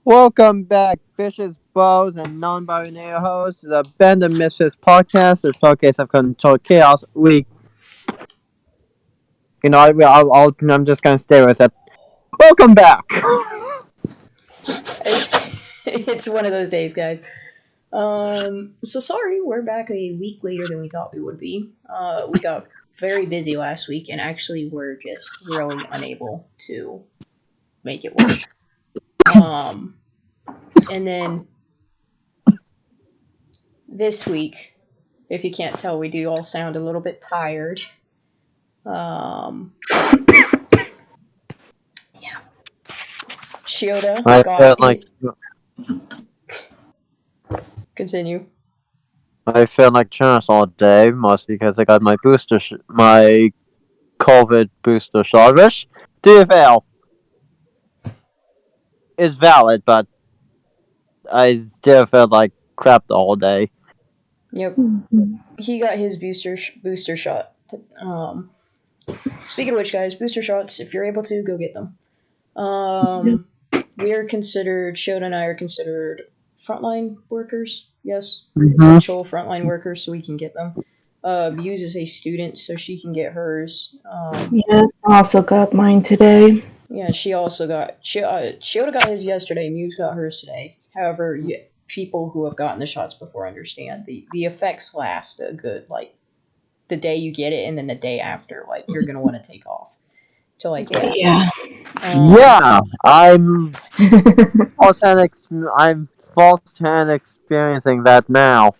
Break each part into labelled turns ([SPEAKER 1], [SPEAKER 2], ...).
[SPEAKER 1] Welcome back, bitches, bows, and non-binary hosts to the Band of Misfits podcast, a showcase of controlled chaos. I'm just gonna stay with it. Welcome back.
[SPEAKER 2] It's one of those days, guys. So sorry, we're back a week later than we thought we would be. We got very busy last week, and actually, we're just really unable to make it work. And then this week, if you can't tell, we do all sound a little bit tired. Yeah. Shiota
[SPEAKER 1] I
[SPEAKER 2] got
[SPEAKER 1] felt like
[SPEAKER 2] continue.
[SPEAKER 1] I felt like trash all day, mostly because I got my COVID booster shot, which, to be fair, is valid, but I still felt like crap all day.
[SPEAKER 2] Yep, he got his booster shot. Speaking of which, guys, booster shots. If you're able to, go get them. We are considered. Shiota and I are considered frontline workers. Yes, essential frontline workers, so we can get them. Muse is a student, so she can get hers.
[SPEAKER 3] Yeah, I also got mine today.
[SPEAKER 2] Yeah, she also got. Shiota got his yesterday. Muse got hers today. However, people who have gotten the shots before understand the effects last a good the day you get it, and then the day after, you're gonna want to take off to rest.
[SPEAKER 3] Yeah.
[SPEAKER 1] Yeah, I'm I'm firsthand experiencing that now.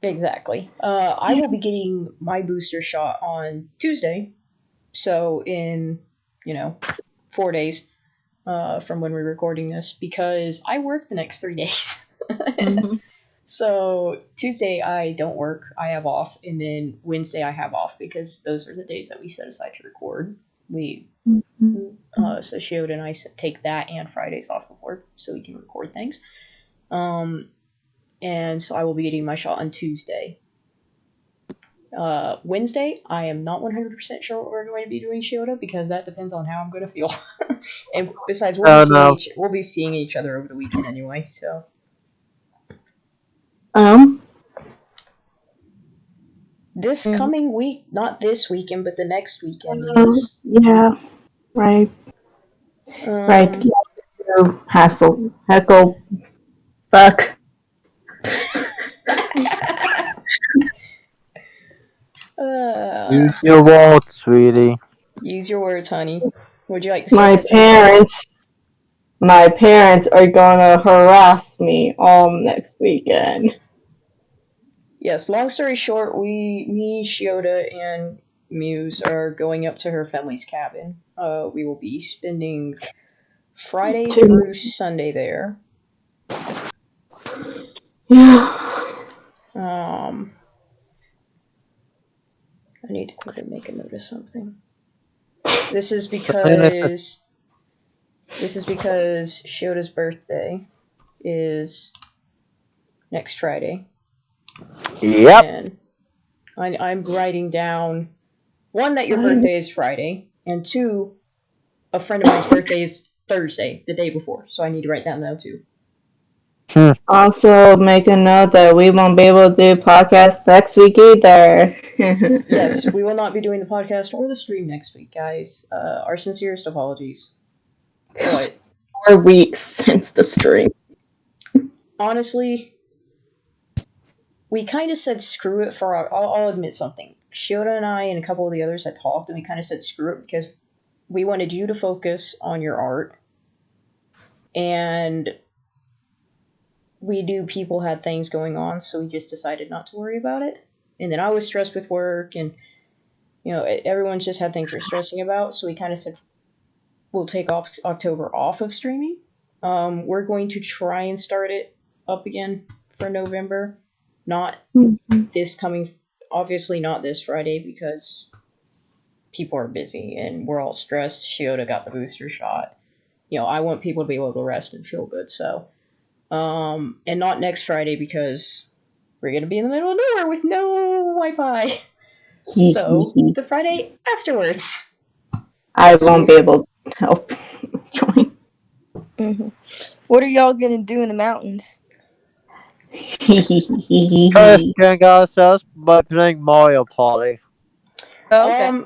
[SPEAKER 2] Exactly. I will be getting my booster shot on Tuesday, so in 4 days from when we're recording this, because I work the next 3 days. So Tuesday I don't work, I have off, and then Wednesday I have off because those are the days that we set aside to record. So Shiota and I take that and Fridays off of work so we can record things. And so I will be getting my shot on Tuesday. Wednesday, I am not 100% sure what we're going to be doing, Shiota, because that depends on how I'm going to feel. And besides, we'll be seeing each other over the weekend anyway, so. This coming week, not this weekend, but the next weekend.
[SPEAKER 3] Yeah, right. Right. To heckle, fuck.
[SPEAKER 1] Use your words, sweetie.
[SPEAKER 2] Use your words, honey. Would you like to
[SPEAKER 3] My parents are gonna harass me all next weekend.
[SPEAKER 2] Yes, long story short, me, Shiota, and Muse are going up to her family's cabin. We will be spending Friday through Sunday there.
[SPEAKER 3] Yeah.
[SPEAKER 2] I need to quickly make a note of something. This is because Shiota's birthday is next Friday.
[SPEAKER 1] Yep.
[SPEAKER 2] And I'm writing down, one, that your birthday is Friday, and two, a friend of mine's birthday is Thursday, the day before. So I need to write that down too.
[SPEAKER 3] Also, make a note that we won't be able to do podcast next week either.
[SPEAKER 2] Yes, we will not be doing the podcast or the stream next week, guys. Our sincerest apologies. But
[SPEAKER 3] 4 weeks since the stream.
[SPEAKER 2] Honestly, we kind of said screw it for I'll admit something. Shiota and I and a couple of the others had talked, and we kind of said screw it because we wanted you to focus on your art. And people had things going on, so we just decided not to worry about it. And then I was stressed with work, and everyone's just had things they're stressing about, so we kind of said we'll take October off of streaming. We're going to try and start it up again for November. Not obviously not this Friday, because people are busy and we're all stressed. Shiota got the booster shot. I want people to be able to rest and feel good, so. And not next Friday because we're going to be in the middle of nowhere with no Wi-Fi. So, the Friday afterwards.
[SPEAKER 3] I won't be able to help join.
[SPEAKER 4] Mm-hmm. What are y'all gonna do in the mountains?
[SPEAKER 1] First, drink ourselves by playing Mario Party.
[SPEAKER 4] Oh, okay.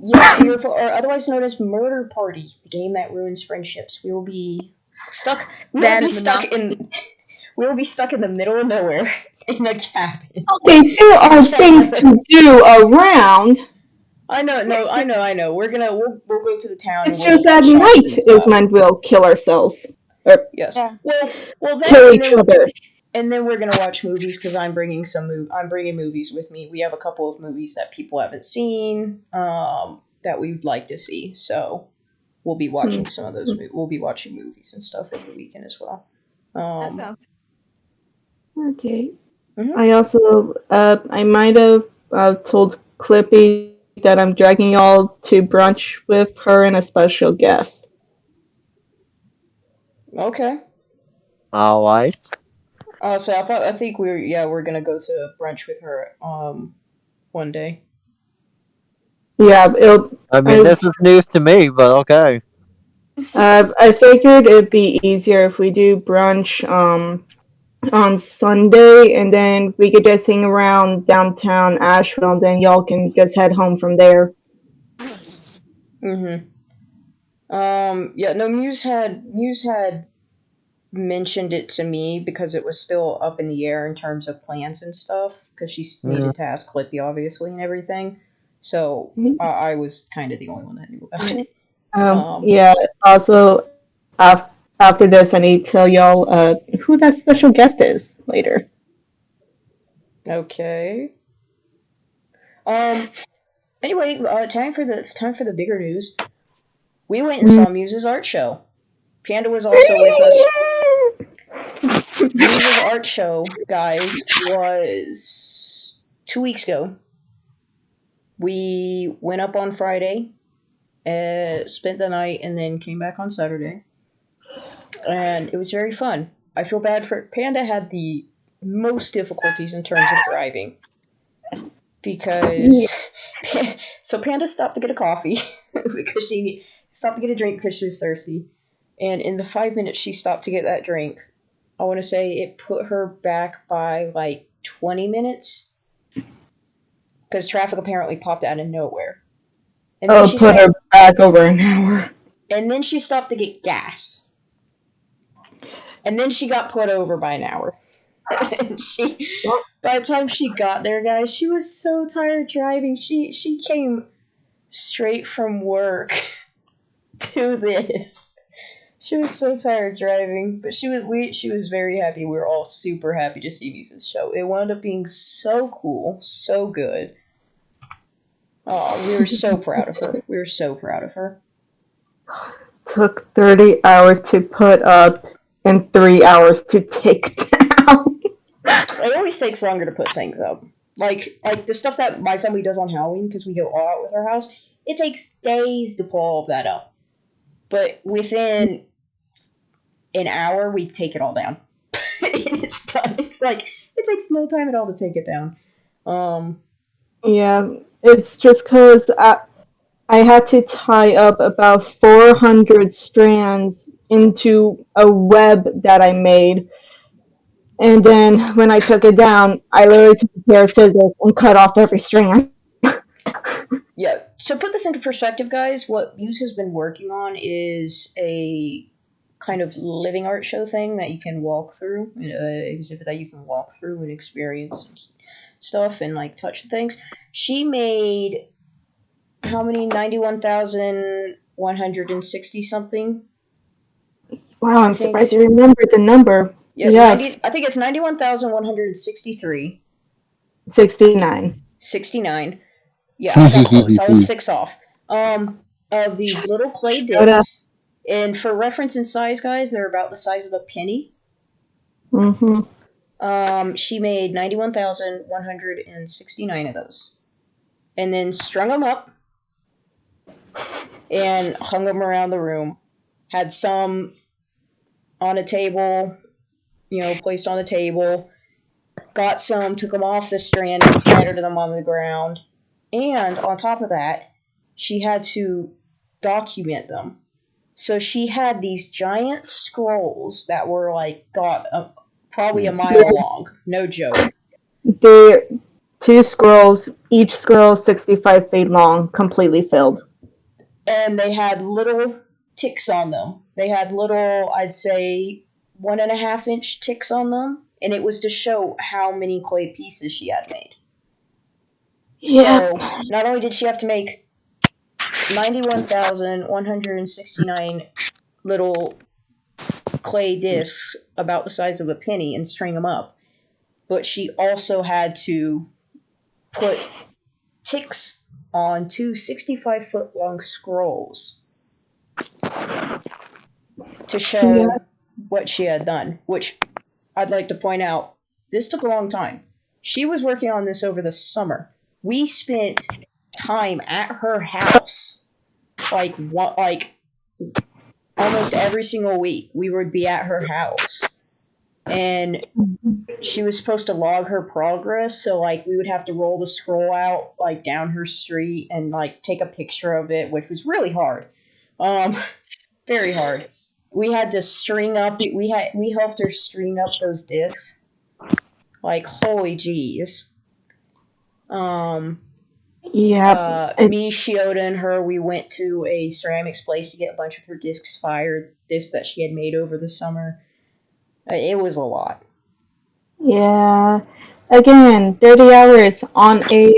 [SPEAKER 2] Yes, we are, or otherwise known as Murder Party, the game that ruins friendships. We will be stuck. We will
[SPEAKER 4] That
[SPEAKER 2] be
[SPEAKER 4] and
[SPEAKER 2] stuck
[SPEAKER 4] Monopoly.
[SPEAKER 2] in. We will be stuck in the middle of nowhere in a cabin.
[SPEAKER 3] Okay, there are things to do around.
[SPEAKER 2] I know. We'll go to the town
[SPEAKER 3] It's
[SPEAKER 2] and we'll
[SPEAKER 3] just
[SPEAKER 2] look at
[SPEAKER 3] at
[SPEAKER 2] shops
[SPEAKER 3] night
[SPEAKER 2] and
[SPEAKER 3] is
[SPEAKER 2] stuff.
[SPEAKER 3] when we'll kill ourselves. Or
[SPEAKER 2] Yes.
[SPEAKER 4] Yeah.
[SPEAKER 2] Well,
[SPEAKER 3] kill
[SPEAKER 2] then
[SPEAKER 3] each other.
[SPEAKER 2] and then we're gonna watch movies because I'm bringing I'm bringing movies with me. We have a couple of movies that people haven't seen, that we'd like to see. So we'll be watching some of those. We'll be watching movies and stuff over the weekend as well.
[SPEAKER 4] That sounds.
[SPEAKER 3] Okay.
[SPEAKER 2] Mhm.
[SPEAKER 3] I also, I might have told Clippy that I'm dragging y'all to brunch with her and a special guest.
[SPEAKER 2] Okay.
[SPEAKER 1] Alright.
[SPEAKER 2] So I think we're gonna go to brunch with her one day.
[SPEAKER 3] Yeah,
[SPEAKER 1] I mean, this is news to me, but okay.
[SPEAKER 3] I figured it'd be easier if we do brunch on Sunday, and then we could just hang around downtown Asheville, and then y'all can just head home from there.
[SPEAKER 2] Mm-hmm. Yeah. No. Muse had mentioned it to me because it was still up in the air in terms of plans and stuff because she needed to ask Clippy obviously and everything. So I was kind of the only one that knew about it.
[SPEAKER 3] Yeah. Also, after this, I need to tell y'all who that special guest is later.
[SPEAKER 2] Okay. Anyway, time for the bigger news. We went and saw Muse's art show. Panda was also with us. Muse's art show, guys, was 2 weeks ago. We went up on Friday, spent the night, and then came back on Saturday. And it was very fun. I feel bad for Panda had the most difficulties in terms of driving because so Panda stopped to get a coffee because she stopped to get a drink because she was thirsty, and in the 5 minutes she stopped to get that drink, I want to say it put her back by like 20 minutes because traffic apparently popped out of nowhere. And then she
[SPEAKER 3] put her
[SPEAKER 2] stopped,
[SPEAKER 3] back over an hour.
[SPEAKER 2] and then she stopped to get gas. And then she got put over by an hour. And by the time she got there, guys, she was so tired driving. She came straight from work to this. She was so tired driving, but she was very happy. We were all super happy to see Muse's show. It wound up being so cool, so good. Oh, we were so proud of her. We were so proud of her.
[SPEAKER 3] Took 30 hours to put up and 3 hours to take down.
[SPEAKER 2] It always takes longer to put things up. Like the stuff that my family does on Halloween, because we go all out with our house, it takes days to pull all of that up. But within an hour, we take it all down. And it's done. It's like, it takes no time at all to take it down.
[SPEAKER 3] Yeah, it's just because I had to tie up about 400 strands into a web that I made. And then when I took it down, I literally took a pair of scissors and cut off every strand.
[SPEAKER 2] Yeah, so put this into perspective, guys. What Muse has been working on is a kind of living art show thing that you can walk through, exhibit that you can walk through and experience and stuff and like touch things. She made how many? 91,160 something.
[SPEAKER 3] Wow, I'm surprised you remembered the number.
[SPEAKER 2] Yeah,
[SPEAKER 3] Yeah,
[SPEAKER 2] 90, I think it's 91,163.
[SPEAKER 3] 69.
[SPEAKER 2] 69. Yeah, I got close. I was 6 off. Of these little clay discs. And for reference in size, guys, they're about the size of a penny. She made 91,169 of those. And then strung them up and hung them around the room. Had some on a table, placed on the table. Got some, took them off the strand and scattered them on the ground. And on top of that, she had to document them So she had these giant scrolls that were like probably a mile long. No joke.
[SPEAKER 3] They're 2 scrolls, each scroll 65 feet long, completely filled.
[SPEAKER 2] And they had little ticks on them. They had little, I'd say, 1.5-inch ticks on them, and it was to show how many clay pieces she had made.
[SPEAKER 3] Yeah.
[SPEAKER 2] So not only did she have to make 91,169 little clay discs about the size of a penny and string them up, but she also had to put ticks on 2 65-foot long scrolls to show what she had done, which I'd like to point out, this took a long time. She was working on this over the summer. We spent time at her house, like almost every single week. We would be at her house, and she was supposed to log her progress. So like we would have to roll the scroll out like down her street and like take a picture of it, which was really hard, very hard. We had to string up. We helped her string up those discs. Like holy jeez.
[SPEAKER 3] Yeah.
[SPEAKER 2] Me, Shiota, and her, we went to a ceramics place to get a bunch of her discs fired, discs that she had made over the summer. It was a lot.
[SPEAKER 3] Yeah. Again, 30 hours on a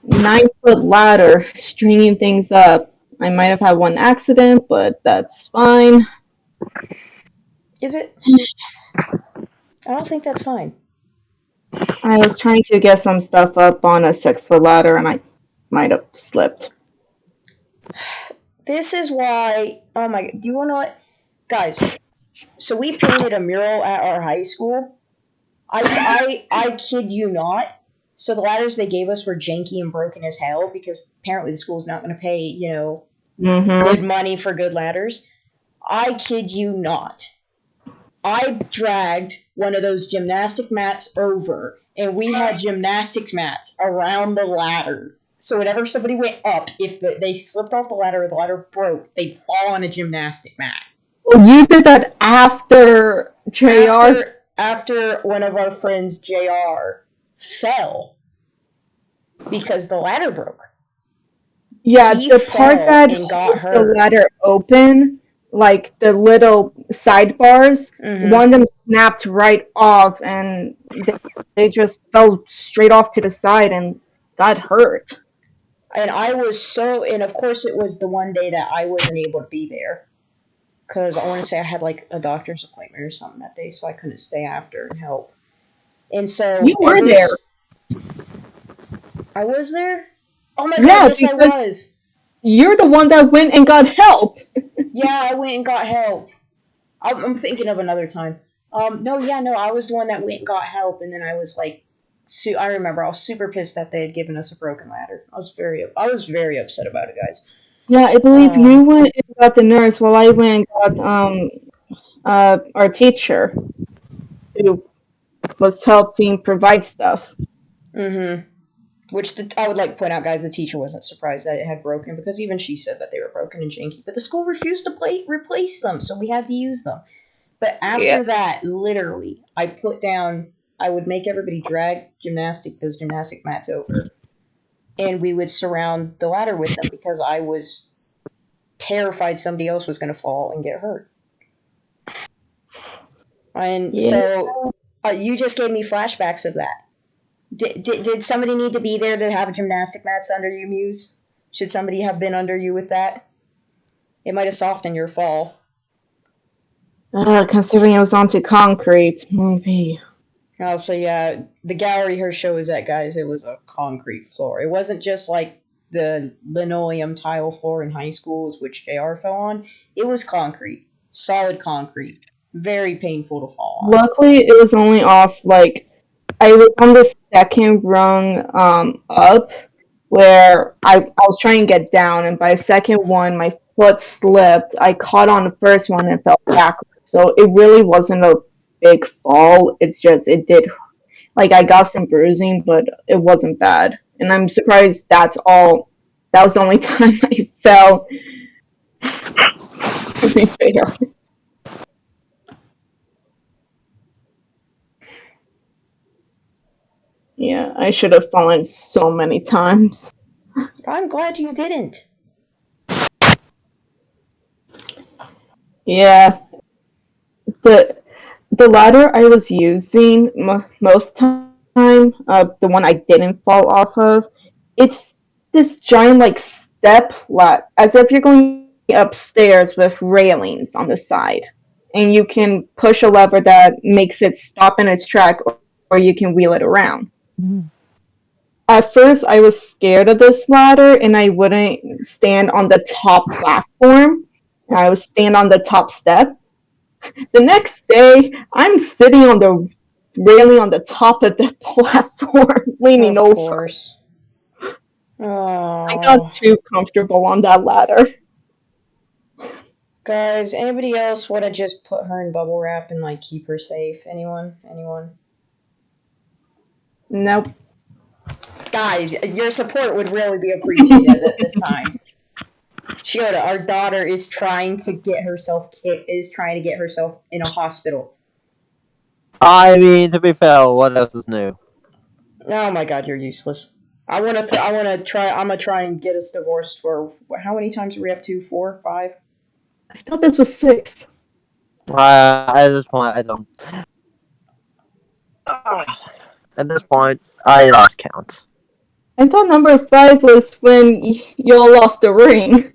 [SPEAKER 3] 9-foot ladder, stringing things up. I might have had one accident, but that's fine.
[SPEAKER 2] Is it? I don't think that's fine.
[SPEAKER 3] I was trying to get some stuff up on a 6-foot ladder, and I might have slipped.
[SPEAKER 2] This is why. Oh my! Do you want to know what, guys? So we painted a mural at our high school. I kid you not. So the ladders they gave us were janky and broken as hell because apparently the school's not going to pay good money for good ladders. I kid you not. I dragged one of those gymnastic mats over, and we had gymnastics mats around the ladder. So whenever somebody went up, if they slipped off the ladder or the ladder broke, they'd fall on a gymnastic mat.
[SPEAKER 3] You did that after JR?
[SPEAKER 2] After one of our friends, JR, fell because the ladder broke.
[SPEAKER 3] Yeah, the part that holds the ladder open, like the little sidebars, one of them snapped right off, and they just fell straight off to the side and got hurt.
[SPEAKER 2] And and of course it was the one day that I wasn't able to be there. Because I want to say I had like a doctor's appointment or something that day, so I couldn't stay after and help. And so
[SPEAKER 3] you were there.
[SPEAKER 2] I was there? Oh my god, yes I was.
[SPEAKER 3] You're the one that went and got help.
[SPEAKER 2] Yeah, I went and got help. I'm thinking of another time. I was the one that went and got help, and then I was like, I remember I was super pissed that they had given us a broken ladder. I was very upset about it, guys.
[SPEAKER 3] Yeah, I believe you went and got the nurse while I went and got our teacher who was helping provide stuff.
[SPEAKER 2] Which I would like to point out, guys, the teacher wasn't surprised that it had broken because even she said that they were broken and janky. But the school refused to replace them, so we had to use them. But after that, literally, I would make everybody drag those gymnastic mats over. And we would surround the ladder with them because I was terrified somebody else was going to fall and get hurt. And so you just gave me flashbacks of that. Did somebody need to be there to have gymnastic mats under you, Muse? Should somebody have been under you with that? It might have softened your fall.
[SPEAKER 3] Considering it was onto concrete, maybe.
[SPEAKER 2] Also, yeah, the gallery her show was at, guys, it was a concrete floor. It wasn't just like the linoleum tile floor in high schools, which JR fell on. It was concrete. Solid concrete. Very painful to fall on.
[SPEAKER 3] Luckily, it was only off, I was on the second rung up, where I was trying to get down, and by second one, my foot slipped. I caught on the first one and fell backwards. So it really wasn't a big fall. It's just, it did, I got some bruising, but it wasn't bad. And I'm surprised that was the only time I fell. To be fair. Yeah, I should have fallen so many times.
[SPEAKER 2] I'm glad you didn't.
[SPEAKER 3] Yeah, the ladder I was using most time, the one I didn't fall off of, it's this giant like step as if you're going upstairs with railings on the side, and you can push a lever that makes it stop in its track, or you can wheel it around. At first, I was scared of this ladder, and I wouldn't stand on the top platform. I would stand on the top step. The next day, I'm sitting on the railing on the top of the platform, leaning
[SPEAKER 2] Of
[SPEAKER 3] over.
[SPEAKER 2] course.
[SPEAKER 3] I
[SPEAKER 2] Oh.
[SPEAKER 3] got too comfortable on that ladder.
[SPEAKER 2] Guys, anybody else want to just put her in bubble wrap and like keep her safe? Anyone?
[SPEAKER 3] Nope.
[SPEAKER 2] Guys, your support would really be appreciated at this time. Shiota, our daughter is trying to get herself in a hospital.
[SPEAKER 1] I mean, to be fair, what else is new?
[SPEAKER 2] Oh my god, you're useless. I'm gonna try and get us divorced for how many times are we up to? 4, 5?
[SPEAKER 3] I thought this was 6.
[SPEAKER 1] At this point, I don't. At this point, I lost count.
[SPEAKER 3] I thought number 5 was when y'all lost the ring.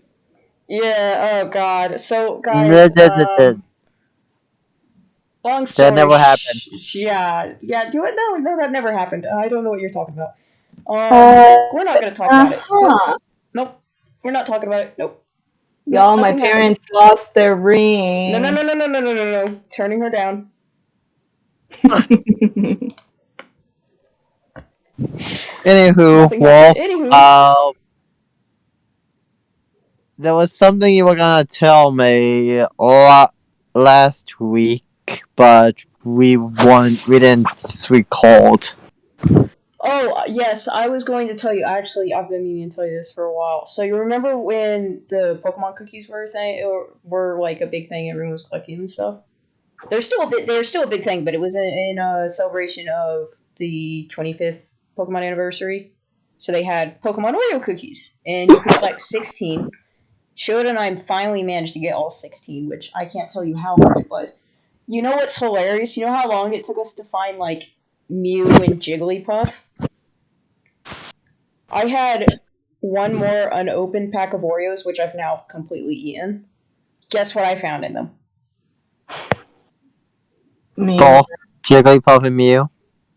[SPEAKER 2] Yeah, oh god. So, guys, long story.
[SPEAKER 1] That never happened.
[SPEAKER 2] Yeah. Do it? No, that never happened. I don't know what you're talking about. We're not gonna talk about it. Nope. We're not talking about it. Nope.
[SPEAKER 3] Y'all, my parents lost their ring.
[SPEAKER 2] No. Turning her down.
[SPEAKER 1] Anywho, there was something you were gonna tell me last week, but we didn't recalled.
[SPEAKER 2] Oh, yes, I was going to tell you. Actually, I've been meaning to tell you this for a while. So you remember when the Pokemon cookies were like a big thing? Everyone was collecting and stuff. They're still a big thing, but it was in a celebration of the 25th Pokemon anniversary. So they had Pokemon Oreo cookies, and you could collect 16. Shiota and I finally managed to get all 16, which I can't tell you how hard it was. You know what's hilarious? You know how long it took us to find, like, Mew and Jigglypuff? I had one more unopened pack of Oreos, which I've now completely eaten. Guess what I found in them?
[SPEAKER 1] Both Jigglypuff and Mew.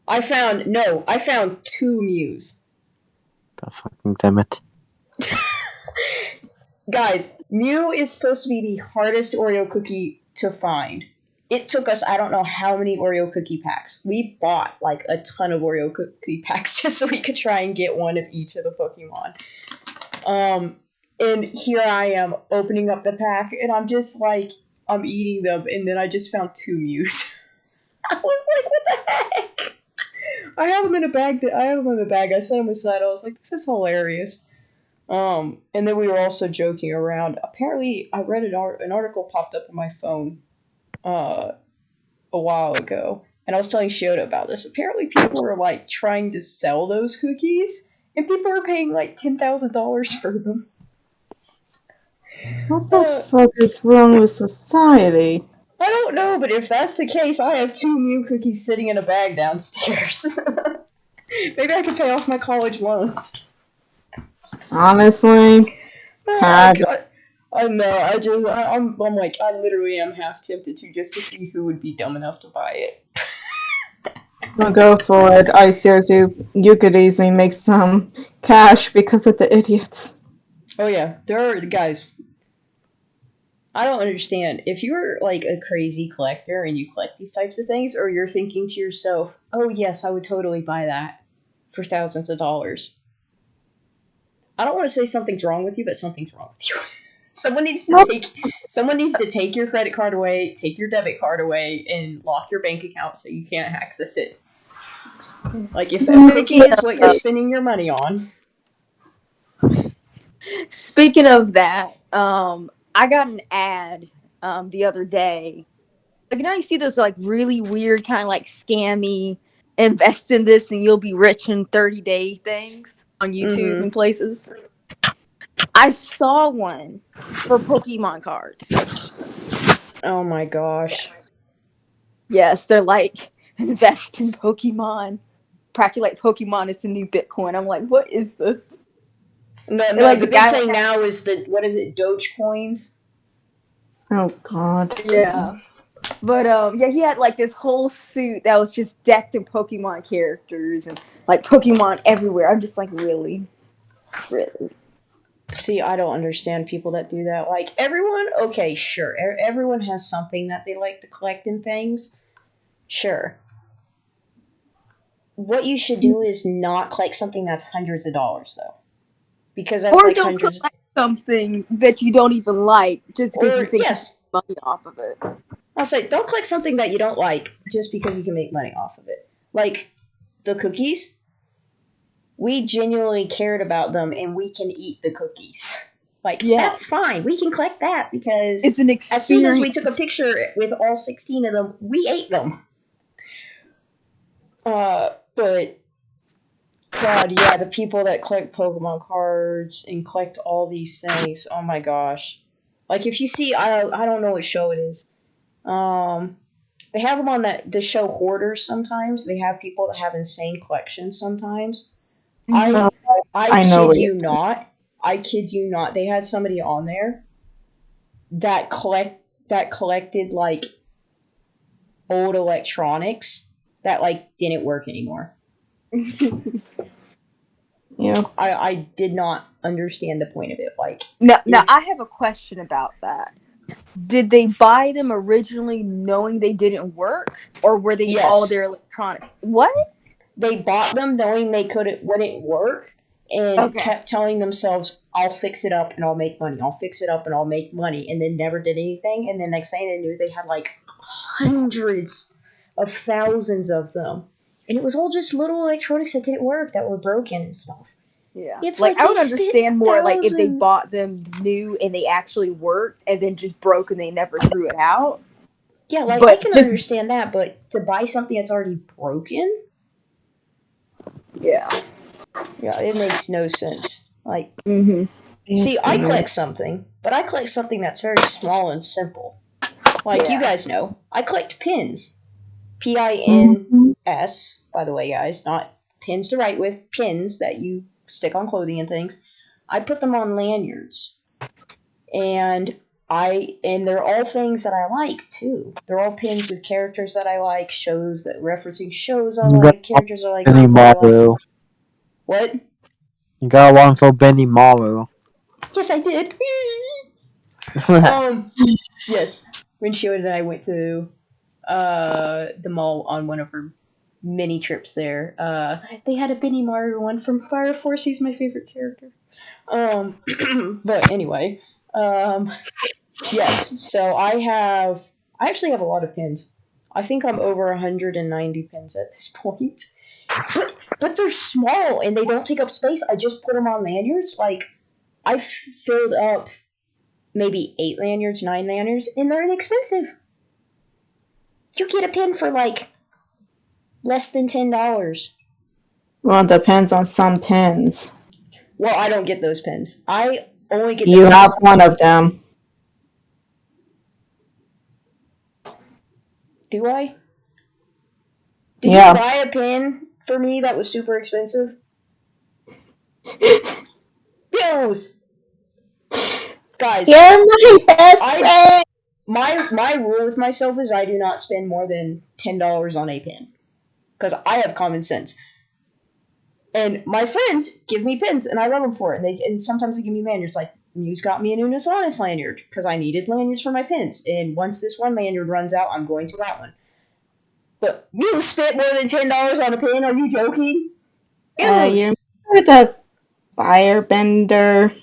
[SPEAKER 2] I found 2 Mews.
[SPEAKER 1] God fucking damn it.
[SPEAKER 2] Guys, Mew is supposed to be the hardest Oreo cookie to find. It took us, I don't know how many Oreo cookie packs. We bought like a ton of Oreo cookie packs just so we could try and get one of each of the Pokemon. And here I am opening up the pack, and I'm just like, I'm eating them, and then I just found 2 Mews. I was like, what the heck? I have them in a bag. I set them aside. I was like, this is hilarious. And then we were also joking around. Apparently, I read an article popped up on my phone a while ago, and I was telling Shiota about this. Apparently, people were like trying to sell those cookies, and people were paying like $10,000 for them.
[SPEAKER 3] What the fuck is wrong with society?
[SPEAKER 2] I don't know, but if that's the case, I have 2 Mew cookies sitting in a bag downstairs. Maybe I could pay off my college loans.
[SPEAKER 3] Honestly,
[SPEAKER 2] I know. I'm like, I literally am half tempted to see who would be dumb enough to buy it.
[SPEAKER 3] Well, go for it. I seriously, you could easily make some cash because of the idiots.
[SPEAKER 2] Oh yeah, there are guys. I don't understand. If you're like a crazy collector and you collect these types of things, or you're thinking to yourself, "Oh yes, I would totally buy that for thousands of dollars." I don't want to say something's wrong with you, but something's wrong with you. Someone needs to take your credit card away, take your debit card away, and lock your bank account so you can't access it. Like if a cookie is what you're spending your money on.
[SPEAKER 4] Speaking of that, I got an ad the other day. Like, you see those like really weird kind of like scammy, invest in this and you'll be rich in 30-day things on YouTube and places. I saw one for Pokemon cards.
[SPEAKER 2] Oh my gosh.
[SPEAKER 4] Yes, they're like, invest in Pokemon. Practically like Pokemon is the new Bitcoin. I'm like, what is this?
[SPEAKER 2] No,
[SPEAKER 4] like,
[SPEAKER 2] the big thing now is what is it, Dogecoins?
[SPEAKER 3] Oh God.
[SPEAKER 4] Yeah. But yeah, he had like this whole suit that was just decked in Pokemon characters and like Pokemon everywhere. I'm just like, really? Really?
[SPEAKER 2] See, I don't understand people that do that. Like, everyone, okay, sure. Everyone has something that they like to collect in things. Sure. What you should do is not collect something that's hundreds of dollars, though. Because that's
[SPEAKER 4] or
[SPEAKER 2] like
[SPEAKER 4] don't
[SPEAKER 2] hundreds.
[SPEAKER 4] collect something that you don't even like just because you think
[SPEAKER 2] yes.
[SPEAKER 4] you can make money off of it.
[SPEAKER 2] I'll say, don't collect something that you don't like just because you can make money off of it. Like, the cookies, we genuinely cared about them and we can eat the cookies. Like, that's fine. We can collect that because
[SPEAKER 4] it's an experience.
[SPEAKER 2] As soon as we took a picture with all 16 of them, we ate them. But, God, yeah, the people that collect Pokemon cards and collect all these things, oh my gosh. Like, if you see, I don't know what show it is. They have them on the show Hoarders sometimes. They have people that have insane collections sometimes. I kid you not. I kid you not. They had somebody on there that collected like old electronics that like didn't work anymore.
[SPEAKER 3] Yeah.
[SPEAKER 2] I did not understand the point of it. Like,
[SPEAKER 4] now I have a question about that. Did they buy them originally knowing they didn't work, or were they all their electronics? What?
[SPEAKER 2] They bought them knowing they wouldn't work, and kept telling themselves, "I'll fix it up and I'll make money. I'll fix it up and I'll make money," and then never did anything. And then next thing they knew, they had like hundreds of thousands of them, and it was all just little electronics that didn't work, that were broken and stuff.
[SPEAKER 4] Yeah,
[SPEAKER 2] it's
[SPEAKER 4] like I would
[SPEAKER 2] they
[SPEAKER 4] understand more
[SPEAKER 2] thousands.
[SPEAKER 4] like if they bought them new and they actually worked and then just broke and they never threw it out.
[SPEAKER 2] Yeah, like I can understand that, but to buy something that's already broken, yeah, it makes no sense. Like, see, I collect something, but I collect something that's very small and simple. Like you guys know, I collect pins. Pins, by the way, guys, not pins to write with, pins that you stick on clothing and things. I put them on lanyards. And they're all things that I like too. They're all pins with characters that I like, shows that referencing shows I like, characters I like.
[SPEAKER 1] Benimaru.
[SPEAKER 2] What?
[SPEAKER 1] You got one for Benimaru.
[SPEAKER 2] Yes, I did. Yes. When Shiota and I went to the mall on one of her mini trips there, they had a Benimaru one from Fire Force. He's my favorite character. But anyway, yes, so I actually have a lot of pins. I think I'm over 190 pins at this point. But they're small and they don't take up space. I just put them on lanyards. Like, I filled up maybe 8 lanyards, 9 lanyards, and they're inexpensive. You get a pin for like less than $10.
[SPEAKER 3] Well, it depends on some pins.
[SPEAKER 2] Well, I don't get those pins. I only get.
[SPEAKER 3] You have one of them.
[SPEAKER 2] Do I? Did you buy a pin for me that was super expensive? Bills! Guys.
[SPEAKER 3] You're my best friend!
[SPEAKER 2] My rule with myself is I do not spend more than $10 on a pin. Because I have common sense. And my friends give me pins, and I love them for it. And sometimes they give me lanyards. Like, Muse got me an Unis Honest lanyard, because I needed lanyards for my pins. And once this one lanyard runs out, I'm going to that one. But you spent more than $10 on a pin? Are you joking?
[SPEAKER 3] You remember the Firebender,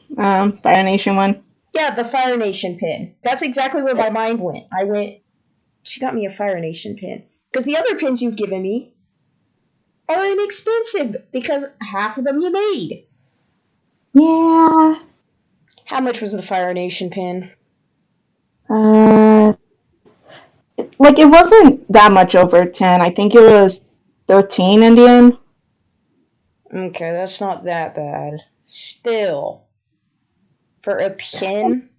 [SPEAKER 3] Fire Nation one?
[SPEAKER 2] Yeah, the Fire Nation pin. That's exactly where my mind went. I went, she got me a Fire Nation pin. Because the other pins you've given me are inexpensive, because half of them you made.
[SPEAKER 3] Yeah.
[SPEAKER 2] How much was the Fire Nation pin?
[SPEAKER 3] like, it wasn't that much over 10. I think it was 13 in the end.
[SPEAKER 2] Okay, that's not that bad. Still, for a pin.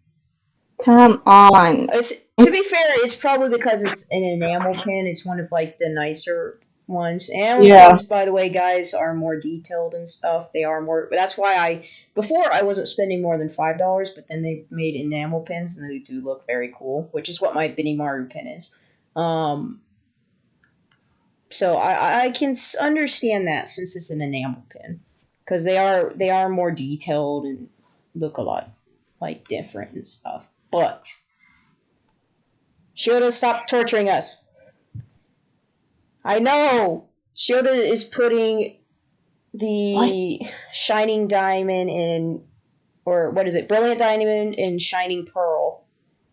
[SPEAKER 3] Come on.
[SPEAKER 2] To be fair, it's probably because it's an enamel pin. It's one of like the nicer ones. Enamel pins, by the way, guys, are more detailed and stuff. They are more. That's why before I wasn't spending more than $5, but then they made enamel pins and they do look very cool, which is what my Benimaru pin is. So I can understand that since it's an enamel pin, because they are more detailed and look a lot like different and stuff. But Shiota, stop torturing us. I know Shiota is putting the Shining Diamond in, or what is it? Brilliant Diamond and Shining Pearl,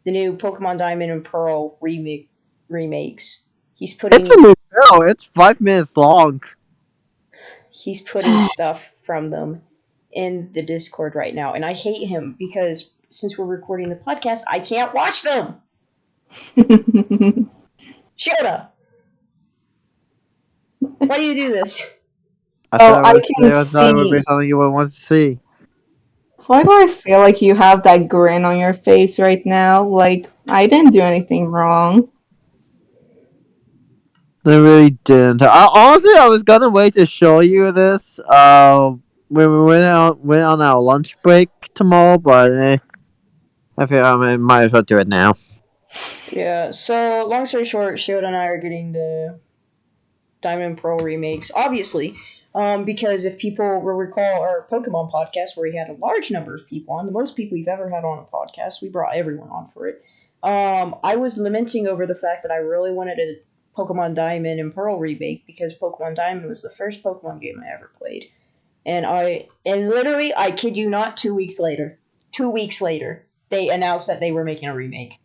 [SPEAKER 2] the new Pokemon Diamond and Pearl remakes. He's putting.
[SPEAKER 1] It's a new show. It's 5 minutes long.
[SPEAKER 2] He's putting stuff from them in the Discord right now, and I hate him because since we're recording the podcast, I can't watch them. Shiota, why do you do this?
[SPEAKER 3] I
[SPEAKER 1] It
[SPEAKER 3] can
[SPEAKER 1] was not
[SPEAKER 3] see.
[SPEAKER 1] something you would want to see.
[SPEAKER 3] Why do I feel like you have that grin on your face right now? Like, I didn't do anything wrong.
[SPEAKER 1] They really didn't. Honestly, I was gonna wait to show you this. When we went on our lunch break tomorrow, but I feel I might as well do it now.
[SPEAKER 2] Yeah. So long story short, Shiota and I are getting the Diamond and Pearl remakes, obviously. Because if people will recall our Pokemon podcast where we had a large number of people on, the most people we've ever had on a podcast, we brought everyone on for it. I was lamenting over the fact that I really wanted a Pokemon Diamond and Pearl remake because Pokemon Diamond was the first Pokemon game I ever played. And literally, I kid you not, 2 weeks later, they announced that they were making a remake.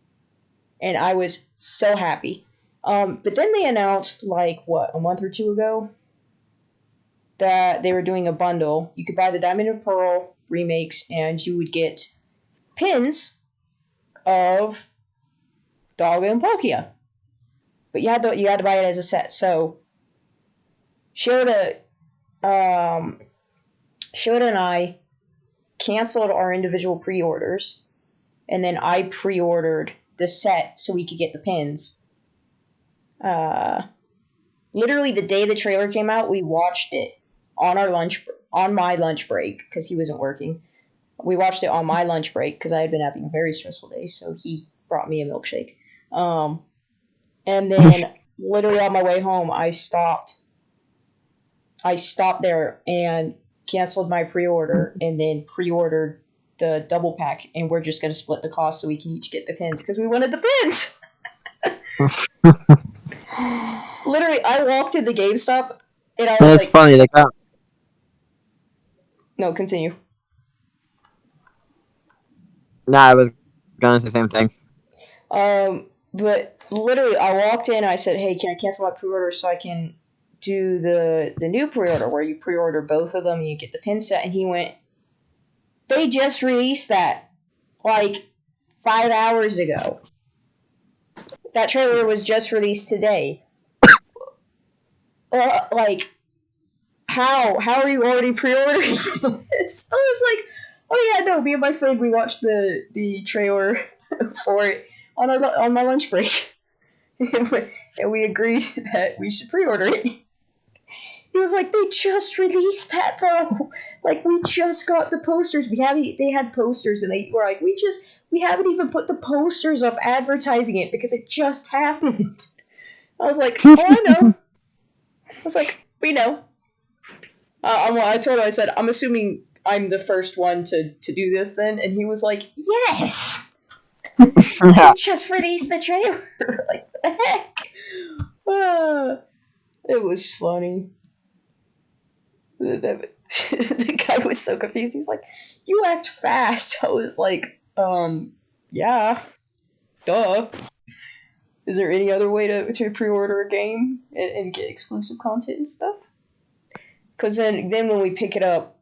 [SPEAKER 2] And I was so happy. But then they announced, like, a month or two ago, that they were doing a bundle. You could buy the Diamond and Pearl remakes, and you would get pins of Doggo and Palkia. But you had to buy it as a set. So Shiota and I canceled our individual pre-orders, and then I pre-ordered the set so we could get the pins. Literally the day the trailer came out, we watched it on my lunch break because he wasn't working. We watched it on my lunch break because I had been having a very stressful day, so he brought me a milkshake. And then literally on my way home, I stopped there and canceled my pre-order and then pre-ordered the double pack, and we're just going to split the cost so we can each get the pins because we wanted the pins. Literally, I walked into GameStop and I was
[SPEAKER 1] It's funny. They got.
[SPEAKER 2] No, continue.
[SPEAKER 1] Nah, I was gonna say the same thing.
[SPEAKER 2] But literally, I walked in. I said, "Hey, can I cancel my pre-order so I can do the new pre-order where you pre-order both of them and you get the pin set?" And he went, "They just released that like 5 hours ago. That trailer was just released today. Like, how are you already pre-ordering this?" I was like, "Oh yeah, no. Me and my friend, we watched the trailer for it on my lunch break." And we agreed that we should pre-order it. He was like, "They just released that though. Like, we just got the posters. They had posters, and they were like, we haven't even put the posters up advertising it because it just happened." I was like, "Oh, I know." I was like, "We know." I told him, I said, "I'm assuming I'm the first one to do this then," and he was like, "Yes." They just released the trailer. Like, what the heck? It was funny. The guy was so confused. He's like, "You act fast." I was like, yeah, duh. Is there any other way to pre-order a game and get exclusive content and stuff? Because then when we pick it up,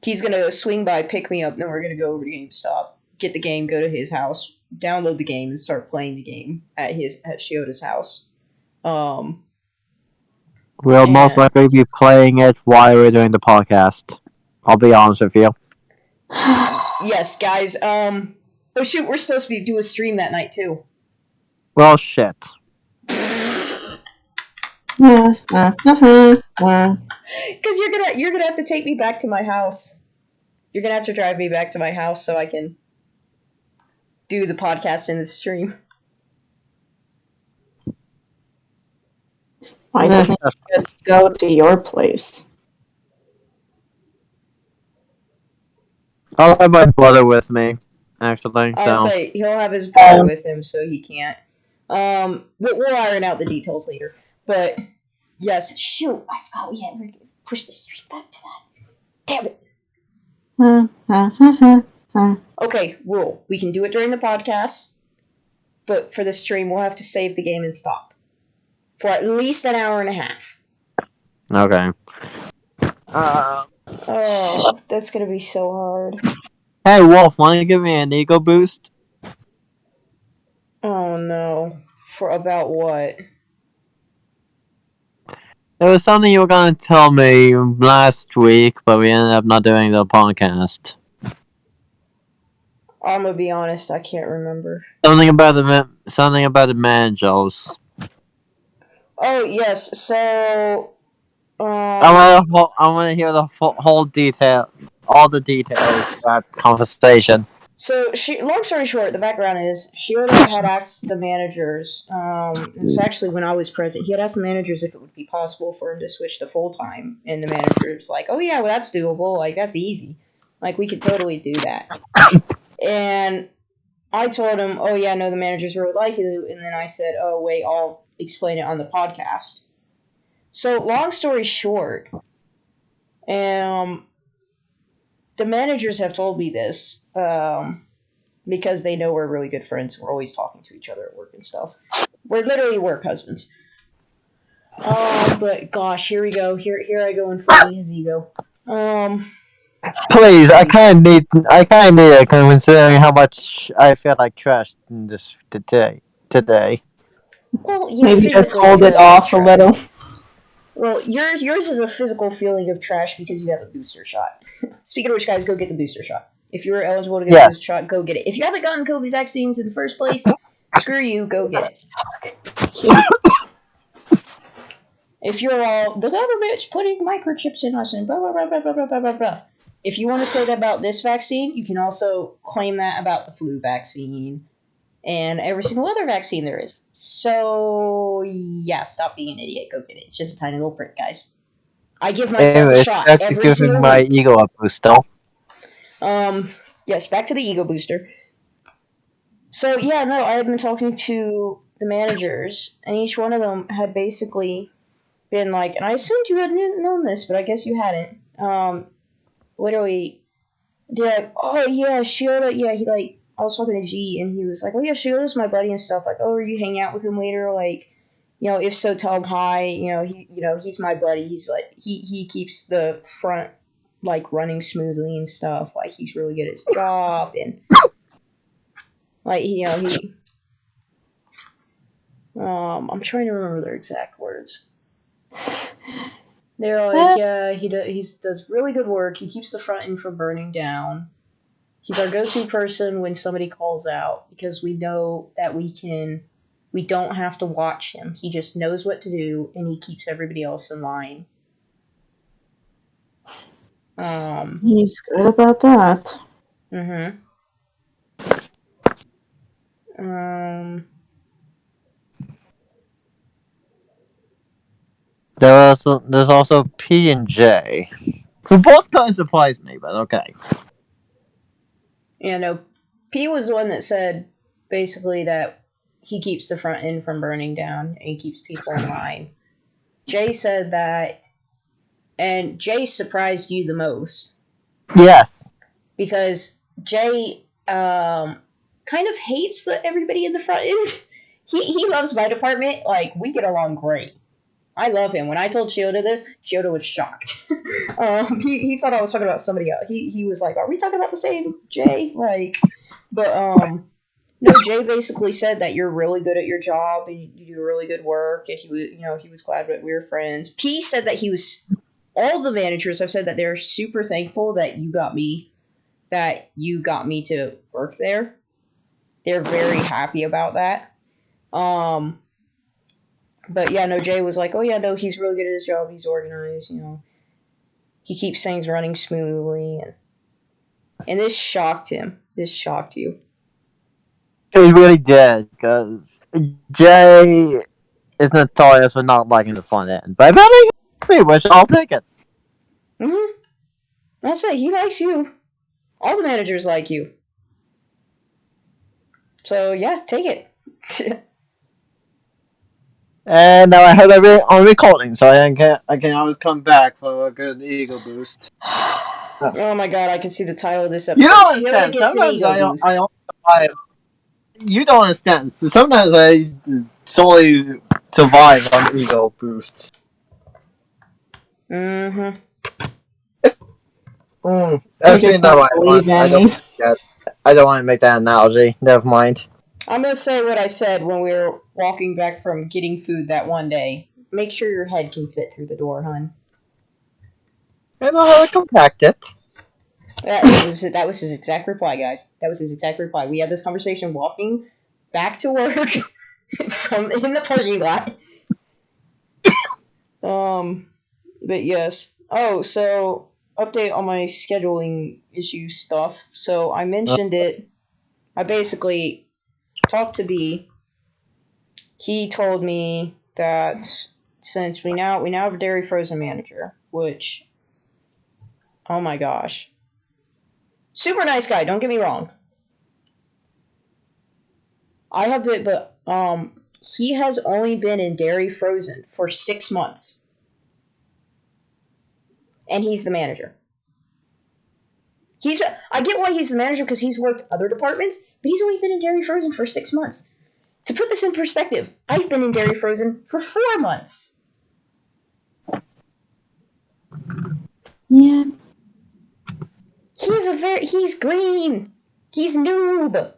[SPEAKER 2] he's gonna swing by, pick me up, and then we're gonna go over to GameStop, get the game, go to his house, download the game and start playing the game at Shiota's house.
[SPEAKER 1] We'll most likely be playing it while we're doing the podcast. I'll be honest with you.
[SPEAKER 2] Yes, guys. Oh shoot, we're supposed to do a stream that night too.
[SPEAKER 1] Well, shit.
[SPEAKER 3] Because
[SPEAKER 2] you're gonna have to take me back to my house. You're gonna have to drive me back to my house so I can do the podcast in the stream.
[SPEAKER 3] Why don't you just go to your place?
[SPEAKER 1] I'll have my brother with me, actually.
[SPEAKER 2] I'll
[SPEAKER 1] So
[SPEAKER 2] say he'll have his brother with him, so he can't. We'll iron out the details later. But yes, shoot, I forgot we had to push the stream back to that. Damn it. Okay, rule. We can do it during the podcast, but for the stream, we'll have to save the game and stop for at least an hour and a half.
[SPEAKER 1] okay.
[SPEAKER 2] Oh, that's gonna be so hard.
[SPEAKER 1] Hey, Wolf, want to give me an ego boost?
[SPEAKER 2] Oh no. For about what?
[SPEAKER 1] It was something you were going to tell me last week, but we ended up not doing the podcast.
[SPEAKER 2] I'm gonna be honest, I can't remember.
[SPEAKER 1] Something about the managers.
[SPEAKER 2] Oh yes, so
[SPEAKER 1] I want to hear the whole detail, all the details of that conversation.
[SPEAKER 2] So, long story short, the background is Shiota had asked the managers. It was actually when I was present. He had asked the managers if it would be possible for him to switch to full time, and the managers like, "Oh yeah, well that's doable. Like that's easy. Like we could totally do that." And I told him, "Oh yeah, no, the managers really like you." And then I said, "Oh wait, I'll explain it on the podcast." So, long story short, the managers have told me this because they know we're really good friends. We're always talking to each other at work and stuff. We're literally work husbands. But gosh, here we go. Here I go inflating his ego.
[SPEAKER 1] Please, I kind of need it, considering how much I feel like trash in this today.
[SPEAKER 2] Well,
[SPEAKER 3] maybe just hold it off a little.
[SPEAKER 2] Well, yours is a physical feeling of trash because you have a booster shot. Speaking of which, guys, go get the booster shot. If you're eligible to get the booster shot, go get it. If you haven't gotten COVID vaccines in the first place, screw you, go get it. If you're all, the government's putting microchips in us and blah, blah, blah, blah, blah, blah, blah, blah. If you want to say that about this vaccine, you can also claim that about the flu vaccine and every single other vaccine there is. So, yeah, stop being an idiot. Go get it. It's just a tiny little prick, guys. I give myself a shot every single
[SPEAKER 1] my
[SPEAKER 2] week.
[SPEAKER 1] ego a boost, though.
[SPEAKER 2] Yes, back to the ego booster. So, yeah, no, I had been talking to the managers, and each one of them had basically been like, and I assumed you hadn't known this, but I guess you hadn't. Literally, they're like, oh, yeah, Shiota, yeah, he, like, I was talking to G, and he was like, oh, yeah, Shiota's my buddy and stuff. Like, oh, are you hanging out with him later? Like, you know, if so, tell him hi. He's my buddy. He's like, he keeps the front, like, running smoothly and stuff. Like, he's really good at his job, and, like, I'm trying to remember their exact words. They're like, yeah, he does really good work. He keeps the front end from burning down. He's our go-to person when somebody calls out because we know that we don't have to watch him. He just knows what to do and he keeps everybody else in line.
[SPEAKER 3] He's good about that.
[SPEAKER 2] Mm-hmm.
[SPEAKER 1] There's also P and J, who both kind of surprised me, but okay.
[SPEAKER 2] Yeah, no, P was the one that said basically that he keeps the front end from burning down and he keeps people in line. Jay said that, and Jay surprised you the most.
[SPEAKER 1] Yes.
[SPEAKER 2] Because Jay kind of hates everybody in the front end. He loves my department. Like, we get along great. I love him. When I told Shiota this, Shiota was shocked. He thought I was talking about somebody else. He was like, "Are we talking about the same Jay?" Like, but No, Jay basically said that you're really good at your job and you do really good work, and he was glad that we were friends. P said that all the managers have said that they're super thankful that you got me to work there. They're very happy about that. But yeah, no, Jay was like, oh yeah, no, he's really good at his job. He's organized, he keeps things running smoothly, and this shocked him. This shocked you.
[SPEAKER 1] It really did, because Jay is notorious for not liking the front end. But if anything, pretty much, I'll take it.
[SPEAKER 2] I'll say, he likes you. All the managers like you. So yeah, take it.
[SPEAKER 1] And now I have it on recording, so I can always come back for a good ego boost.
[SPEAKER 2] Oh my god, I can see the title of this episode.
[SPEAKER 1] You don't
[SPEAKER 2] Shiota
[SPEAKER 1] understand.
[SPEAKER 2] gets an
[SPEAKER 1] Sometimes
[SPEAKER 2] ego boost.
[SPEAKER 1] I also survive. You don't understand. So sometimes I solely survive on ego boosts.
[SPEAKER 2] Mm-hmm.
[SPEAKER 1] Actually, no, I don't want to make that analogy. Never mind.
[SPEAKER 2] I'm gonna say what I said when we were walking back from getting food that one day. Make sure your head can fit through the door, hun.
[SPEAKER 1] I know how to compact it.
[SPEAKER 2] That was his exact reply, guys. That was his exact reply. We had this conversation walking back to work from in the parking lot. But yes. Oh, so update on my scheduling issue stuff. So I mentioned it. I basically talked to B. He told me that since we now have a dairy frozen manager, which, oh my gosh, super nice guy. Don't get me wrong. I have been, but he has only been in dairy frozen for 6 months, and he's the manager. I get why he's the manager because he's worked other departments, but he's only been in dairy frozen for 6 months. To put this in perspective, I've been in dairy frozen for 4 months.
[SPEAKER 3] Yeah.
[SPEAKER 2] He's green. He's noob.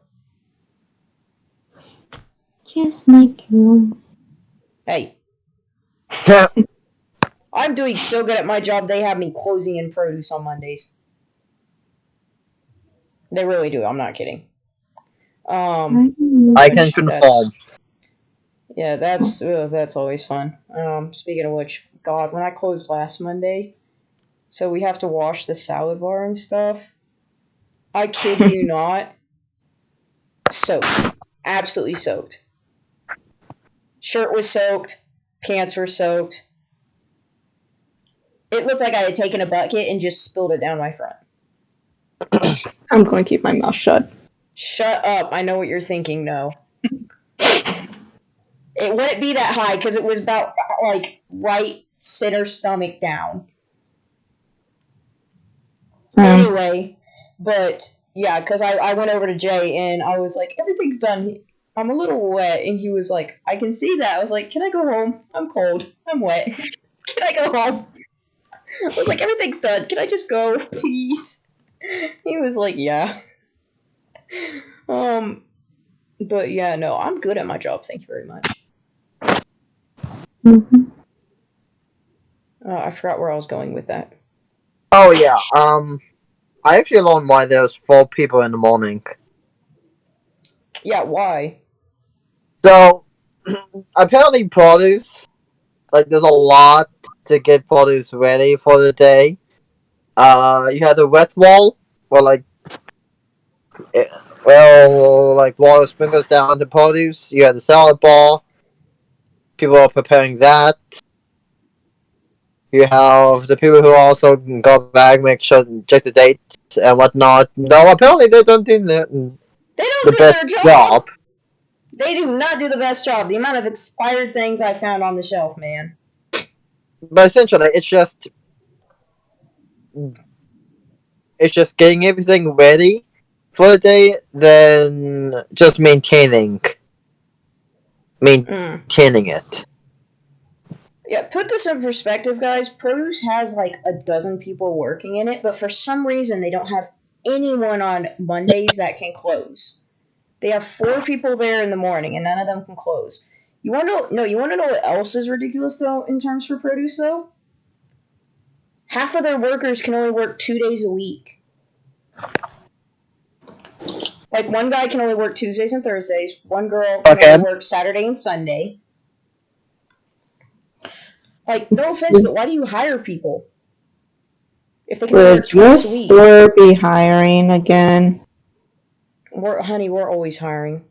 [SPEAKER 3] Just like you.
[SPEAKER 2] Hey. I'm doing so good at my job, they have me closing in produce on Mondays. They really do, I'm not kidding.
[SPEAKER 1] I can confirm.
[SPEAKER 2] Yeah, that's always fun. Speaking of which, God, when I closed last Monday, so we have to wash the salad bar and stuff. I kid you not. Soaked. Absolutely soaked. Shirt was soaked. Pants were soaked. It looked like I had taken a bucket and just spilled it down my front.
[SPEAKER 3] I'm going to keep my mouth shut.
[SPEAKER 2] Shut up. I know what you're thinking, no. It wouldn't be that high because it was about, like, right center stomach down. Anyway, but, yeah, because I went over to Jay and I was like, everything's done. I'm a little wet. And he was like, I can see that. I was like, can I go home? I'm cold. I'm wet. Can I go home? I was like, everything's done. Can I just go, please? He was like, yeah. But yeah, no, I'm good at my job. Thank you very much.
[SPEAKER 3] Mm-hmm.
[SPEAKER 2] I forgot where I was going with that.
[SPEAKER 1] Oh yeah. I actually learned why there's 4 people in the morning.
[SPEAKER 2] Yeah, why?
[SPEAKER 1] So apparently produce, like there's a lot to get produce ready for the day. You have the wet wall, where like water sprinkles down the produce. You have the salad bar. People are preparing that. You have the people who also go back, check the dates and whatnot. No, apparently they don't do the best job.
[SPEAKER 2] They do not do the best job. The amount of expired things I found on the shelf, man.
[SPEAKER 1] But essentially, it's just getting everything ready for the day, then just maintaining it.
[SPEAKER 2] Yeah, put this in perspective, guys. Produce has like a dozen people working in it, but for some reason they don't have anyone on Mondays that can close. They have 4 people there in the morning, and none of them can close. You want to know? No, you want to know what else is ridiculous though in terms for produce though? Half of their workers can only work 2 days a week. Like one guy can only work Tuesdays and Thursdays. One girl can only work Saturday and Sunday. Like, no offense, but why do you hire people if they can only work twice a week?
[SPEAKER 3] We'll be hiring again.
[SPEAKER 2] Honey, we're always hiring.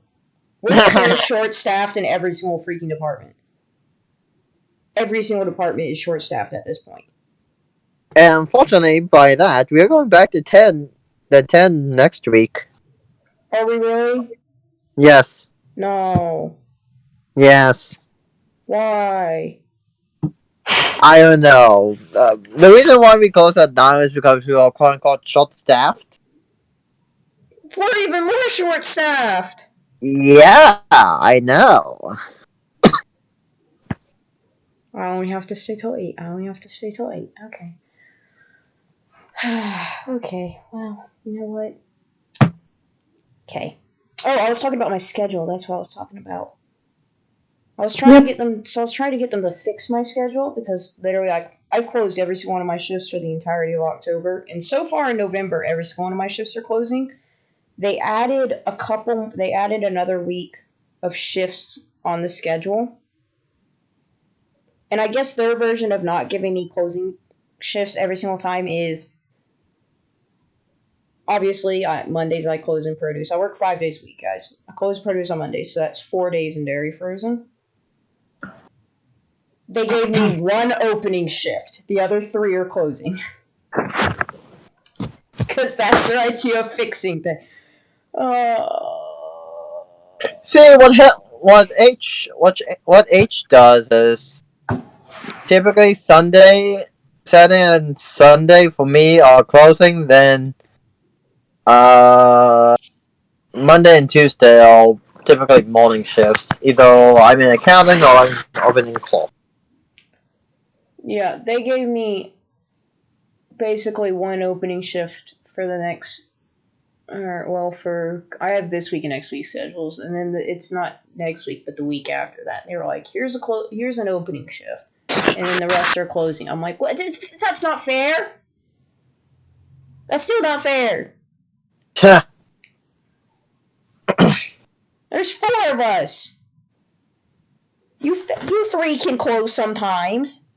[SPEAKER 2] We're so short-staffed in every single freaking department. Every single department is short-staffed at this point.
[SPEAKER 1] And unfortunately, by that, we're going back to 10 next week.
[SPEAKER 2] Are we really?
[SPEAKER 1] Yes.
[SPEAKER 2] No.
[SPEAKER 1] Yes.
[SPEAKER 2] Why?
[SPEAKER 1] I don't know. The reason why we closed at 9 is because we are quote-unquote short-staffed.
[SPEAKER 2] We're even more short-staffed!
[SPEAKER 1] Yeah, I know.
[SPEAKER 2] I only have to stay till 8. Okay. Okay, well, you know what? Okay. Oh, I was talking about my schedule. That's what I was talking about. I was trying to get them to fix my schedule because literally I closed every single one of my shifts for the entirety of October, and so far in November, every single one of my shifts are closing. They added another week of shifts on the schedule. And I guess their version of not giving me closing shifts every single time is obviously Mondays I close in produce. I work 5 days a week, guys. I close produce on Mondays, so that's 4 days in dairy frozen. They gave me 1 opening shift. The other 3 are closing. Because that's their idea of fixing things.
[SPEAKER 1] See what H does is typically Saturday and Sunday for me are closing. Then Monday and Tuesday are typically morning shifts. Either I'm in accounting or I'm opening club.
[SPEAKER 2] Yeah, they gave me basically 1 opening shift for the next. I have this week and next week schedules, and then it's not next week, but the week after that. They were like, here's an opening shift, and then the rest are closing. I'm like, what? That's not fair. That's still not fair. There's 4 of us. You 3 can close sometimes.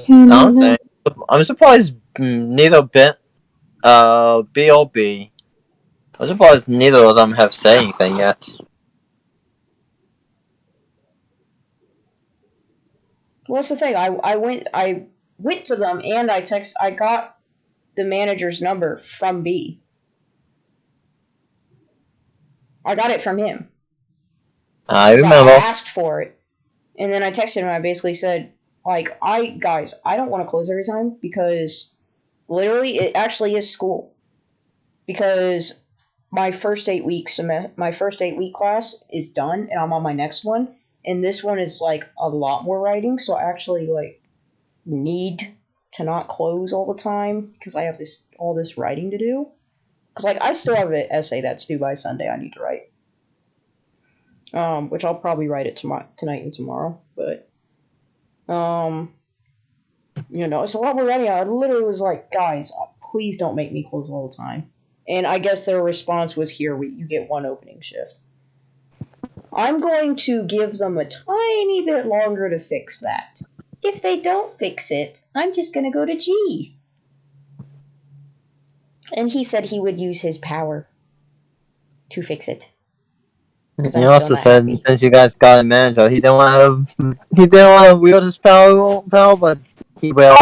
[SPEAKER 1] I'm surprised neither B or B. I'm surprised neither of them have said anything yet.
[SPEAKER 2] What's the thing? I went to them and I got the manager's number from B. I got it from him.
[SPEAKER 1] I remember.
[SPEAKER 2] I asked for it. And then I texted him and I basically said, like, I don't want to close every time because literally it actually is school. Because my first 8 week class is done and I'm on my next one. And this one is like a lot more writing, so I actually like need to not close all the time because I have all this writing to do. Because like I still have an essay that's due by Sunday I need to write. Which I'll probably write it tonight and tomorrow, but it's a lot more writing. I literally was like, guys, please don't make me close all the time. And I guess their response was, you get 1 opening shift. I'm going to give them a tiny bit longer to fix that. If they don't fix it, I'm just going to go to G. And he said he would use his power to fix it.
[SPEAKER 1] He also said since you guys got a manager, he didn't want to wield his power, but he will.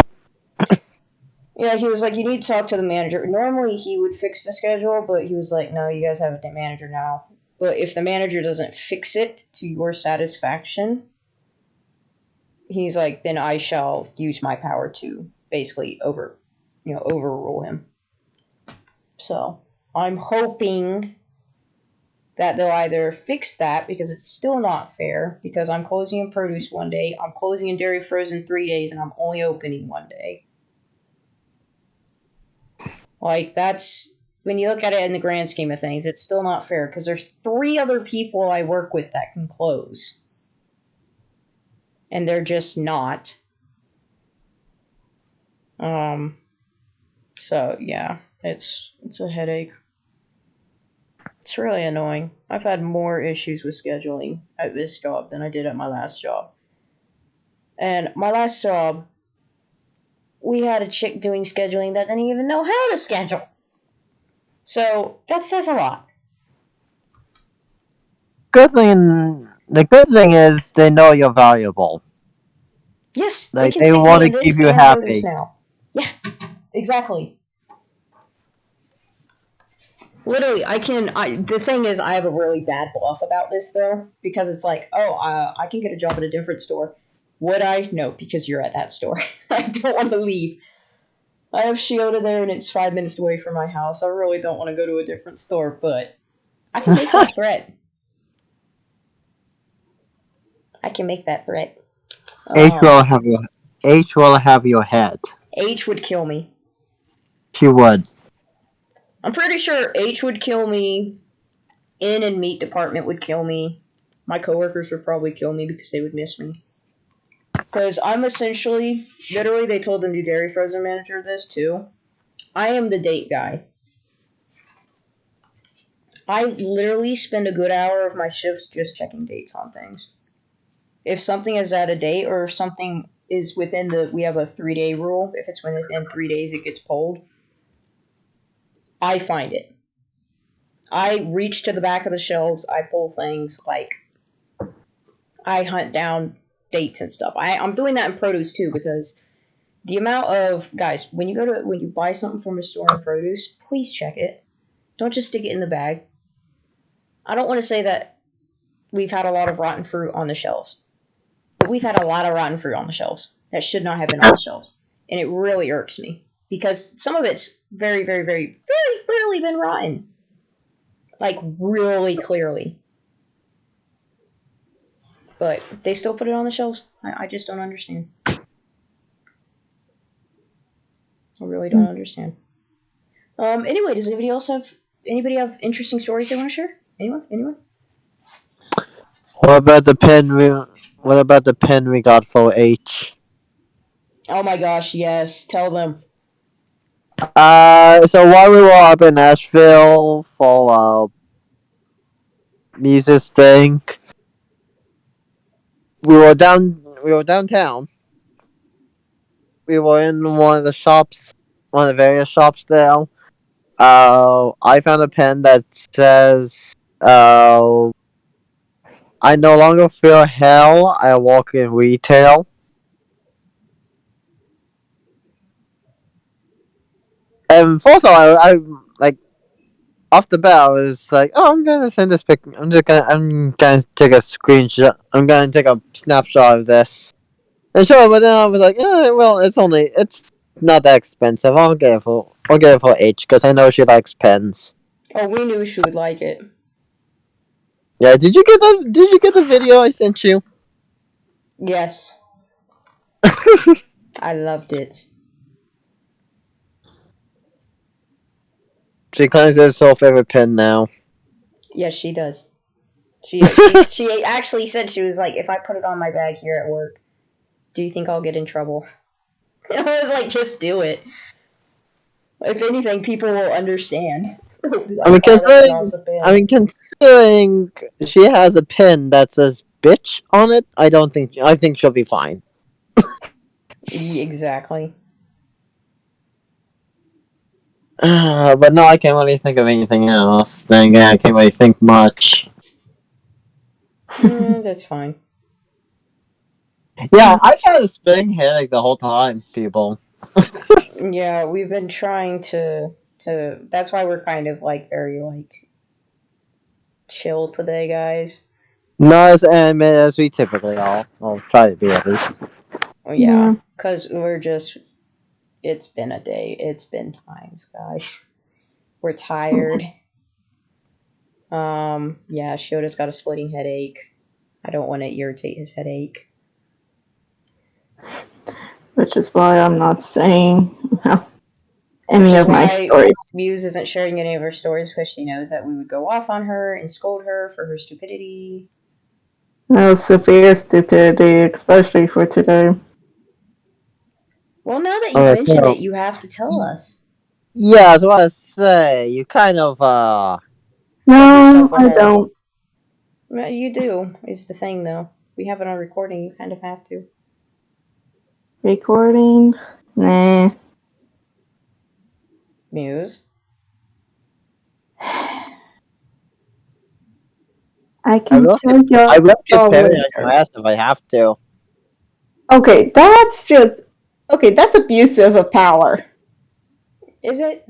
[SPEAKER 2] Yeah, he was like, you need to talk to the manager. Normally he would fix the schedule, but he was like, no, you guys have a manager now. But if the manager doesn't fix it to your satisfaction, he's like, then I shall use my power to basically overrule him. So I'm hoping that they'll either fix that because it's still not fair because I'm closing in produce 1 day, I'm closing in dairy frozen 3 days, and I'm only opening 1 day. Like that's when you look at it in the grand scheme of things, it's still not fair because there's 3 other people I work with that can close. And they're just not. So yeah, it's a headache. It's really annoying. I've had more issues with scheduling at this job than I did at my last job. And my last job, we had a chick doing scheduling that didn't even know how to schedule. So that says a lot.
[SPEAKER 1] The good thing is they know you're valuable.
[SPEAKER 2] Yes, they
[SPEAKER 1] Like
[SPEAKER 2] can
[SPEAKER 1] they
[SPEAKER 2] stick
[SPEAKER 1] want
[SPEAKER 2] me
[SPEAKER 1] to
[SPEAKER 2] in this
[SPEAKER 1] keep you
[SPEAKER 2] and produce
[SPEAKER 1] happy.
[SPEAKER 2] now. Yeah, exactly. Literally, the thing is, I have a really bad bluff about this, though, because it's like, oh, I can get a job at a different store. Would I? No, because you're at that store. I don't want to leave. I have Shiota there, and it's 5 minutes away from my house. I really don't want to go to a different store, but I can make that threat. I can make that threat.
[SPEAKER 1] H will have your head.
[SPEAKER 2] H would kill me.
[SPEAKER 1] She would.
[SPEAKER 2] I'm pretty sure H would kill me. In and meat department would kill me. My coworkers would probably kill me because they would miss me. Because I'm essentially, literally, they told the new dairy frozen manager this too. I am the date guy. I literally spend a good hour of my shifts just checking dates on things. If something is at a date or if something is within we have a 3-day rule. If it's within 3 days, it gets pulled. I find it. I reach to the back of the shelves. I pull things like I hunt down dates and stuff. I'm doing that in produce too because the amount of guys when you buy something from a store in produce, please check it. Don't just stick it in the bag. I don't want to say that we've had a lot of rotten fruit on the shelves, but we've had a lot of rotten fruit on the shelves that should not have been on the shelves, and it really irks me because some of it's very, very, very, very clearly been rotten, like really clearly. But they still put it on the shelves. I just don't understand. I really don't understand. Anyway, does anybody have interesting stories they want to share? Anyone?
[SPEAKER 1] What about the pen we got for H?
[SPEAKER 2] Oh my gosh, yes. Tell them.
[SPEAKER 1] So while we were up in Nashville for music thing, we were downtown. We were in one of the shops, one of the various shops there. I found a pen that says, "I no longer feel hell. I walk in retail." And also, I like off the bat, I was like, "Oh, I'm gonna send this pic. I'm gonna take a screenshot. I'm gonna take a snapshot of this." And sure, but then I was like, well, it's not that expensive. I'll get it for H because I know she likes pens.
[SPEAKER 2] Oh, we knew she would like it.
[SPEAKER 1] Yeah, did you get the video I sent you?
[SPEAKER 2] Yes. I loved it.
[SPEAKER 1] She claims it's her favorite pen now.
[SPEAKER 2] Yes, she does. She actually said she was like, if I put it on my bag here at work, do you think I'll get in trouble? I was like, just do it. If anything, people will understand.
[SPEAKER 1] I mean,
[SPEAKER 2] Like, oh, that's an awesome band.
[SPEAKER 1] considering she has a pin that says "bitch" on it, I think she'll be fine.
[SPEAKER 2] Exactly.
[SPEAKER 1] But no, I can't really think of anything else. Then again, I can't really think much.
[SPEAKER 2] That's fine.
[SPEAKER 1] Yeah, I've had a spinning headache the whole time, people.
[SPEAKER 2] Yeah, we've been trying to. That's why we're kind of like very like chill today, guys.
[SPEAKER 1] Not as animated as we typically are. I'll try to be at least.
[SPEAKER 2] Well,
[SPEAKER 3] Yeah.
[SPEAKER 2] yeah, because we're just. It's been a day. It's been times, guys. We're tired. Yeah, Shioda's got a splitting headache. I don't want to irritate his headache.
[SPEAKER 3] Which is why I'm not saying. any
[SPEAKER 2] Which is
[SPEAKER 3] of my
[SPEAKER 2] why
[SPEAKER 3] stories.
[SPEAKER 2] Muse isn't sharing any of her stories because she knows that we would go off on her and scold her for her stupidity.
[SPEAKER 3] No severe stupidity, especially for today.
[SPEAKER 2] Well, now that you've mentioned it, you have to tell us.
[SPEAKER 1] Yeah, I was about to say, you kind of,
[SPEAKER 2] Dug
[SPEAKER 3] No,
[SPEAKER 2] yourself a
[SPEAKER 3] I
[SPEAKER 2] hole.
[SPEAKER 3] don't.
[SPEAKER 2] Well, you do, is the thing, though. We have it on recording, you kind of have to.
[SPEAKER 3] Recording? Nah.
[SPEAKER 2] Muse?
[SPEAKER 3] I can tell
[SPEAKER 1] I will get
[SPEAKER 3] y'all
[SPEAKER 1] buried on your
[SPEAKER 3] later.
[SPEAKER 1] ass if I have to.
[SPEAKER 3] Okay, that's just... Okay, that's abusive of power.
[SPEAKER 2] Is it?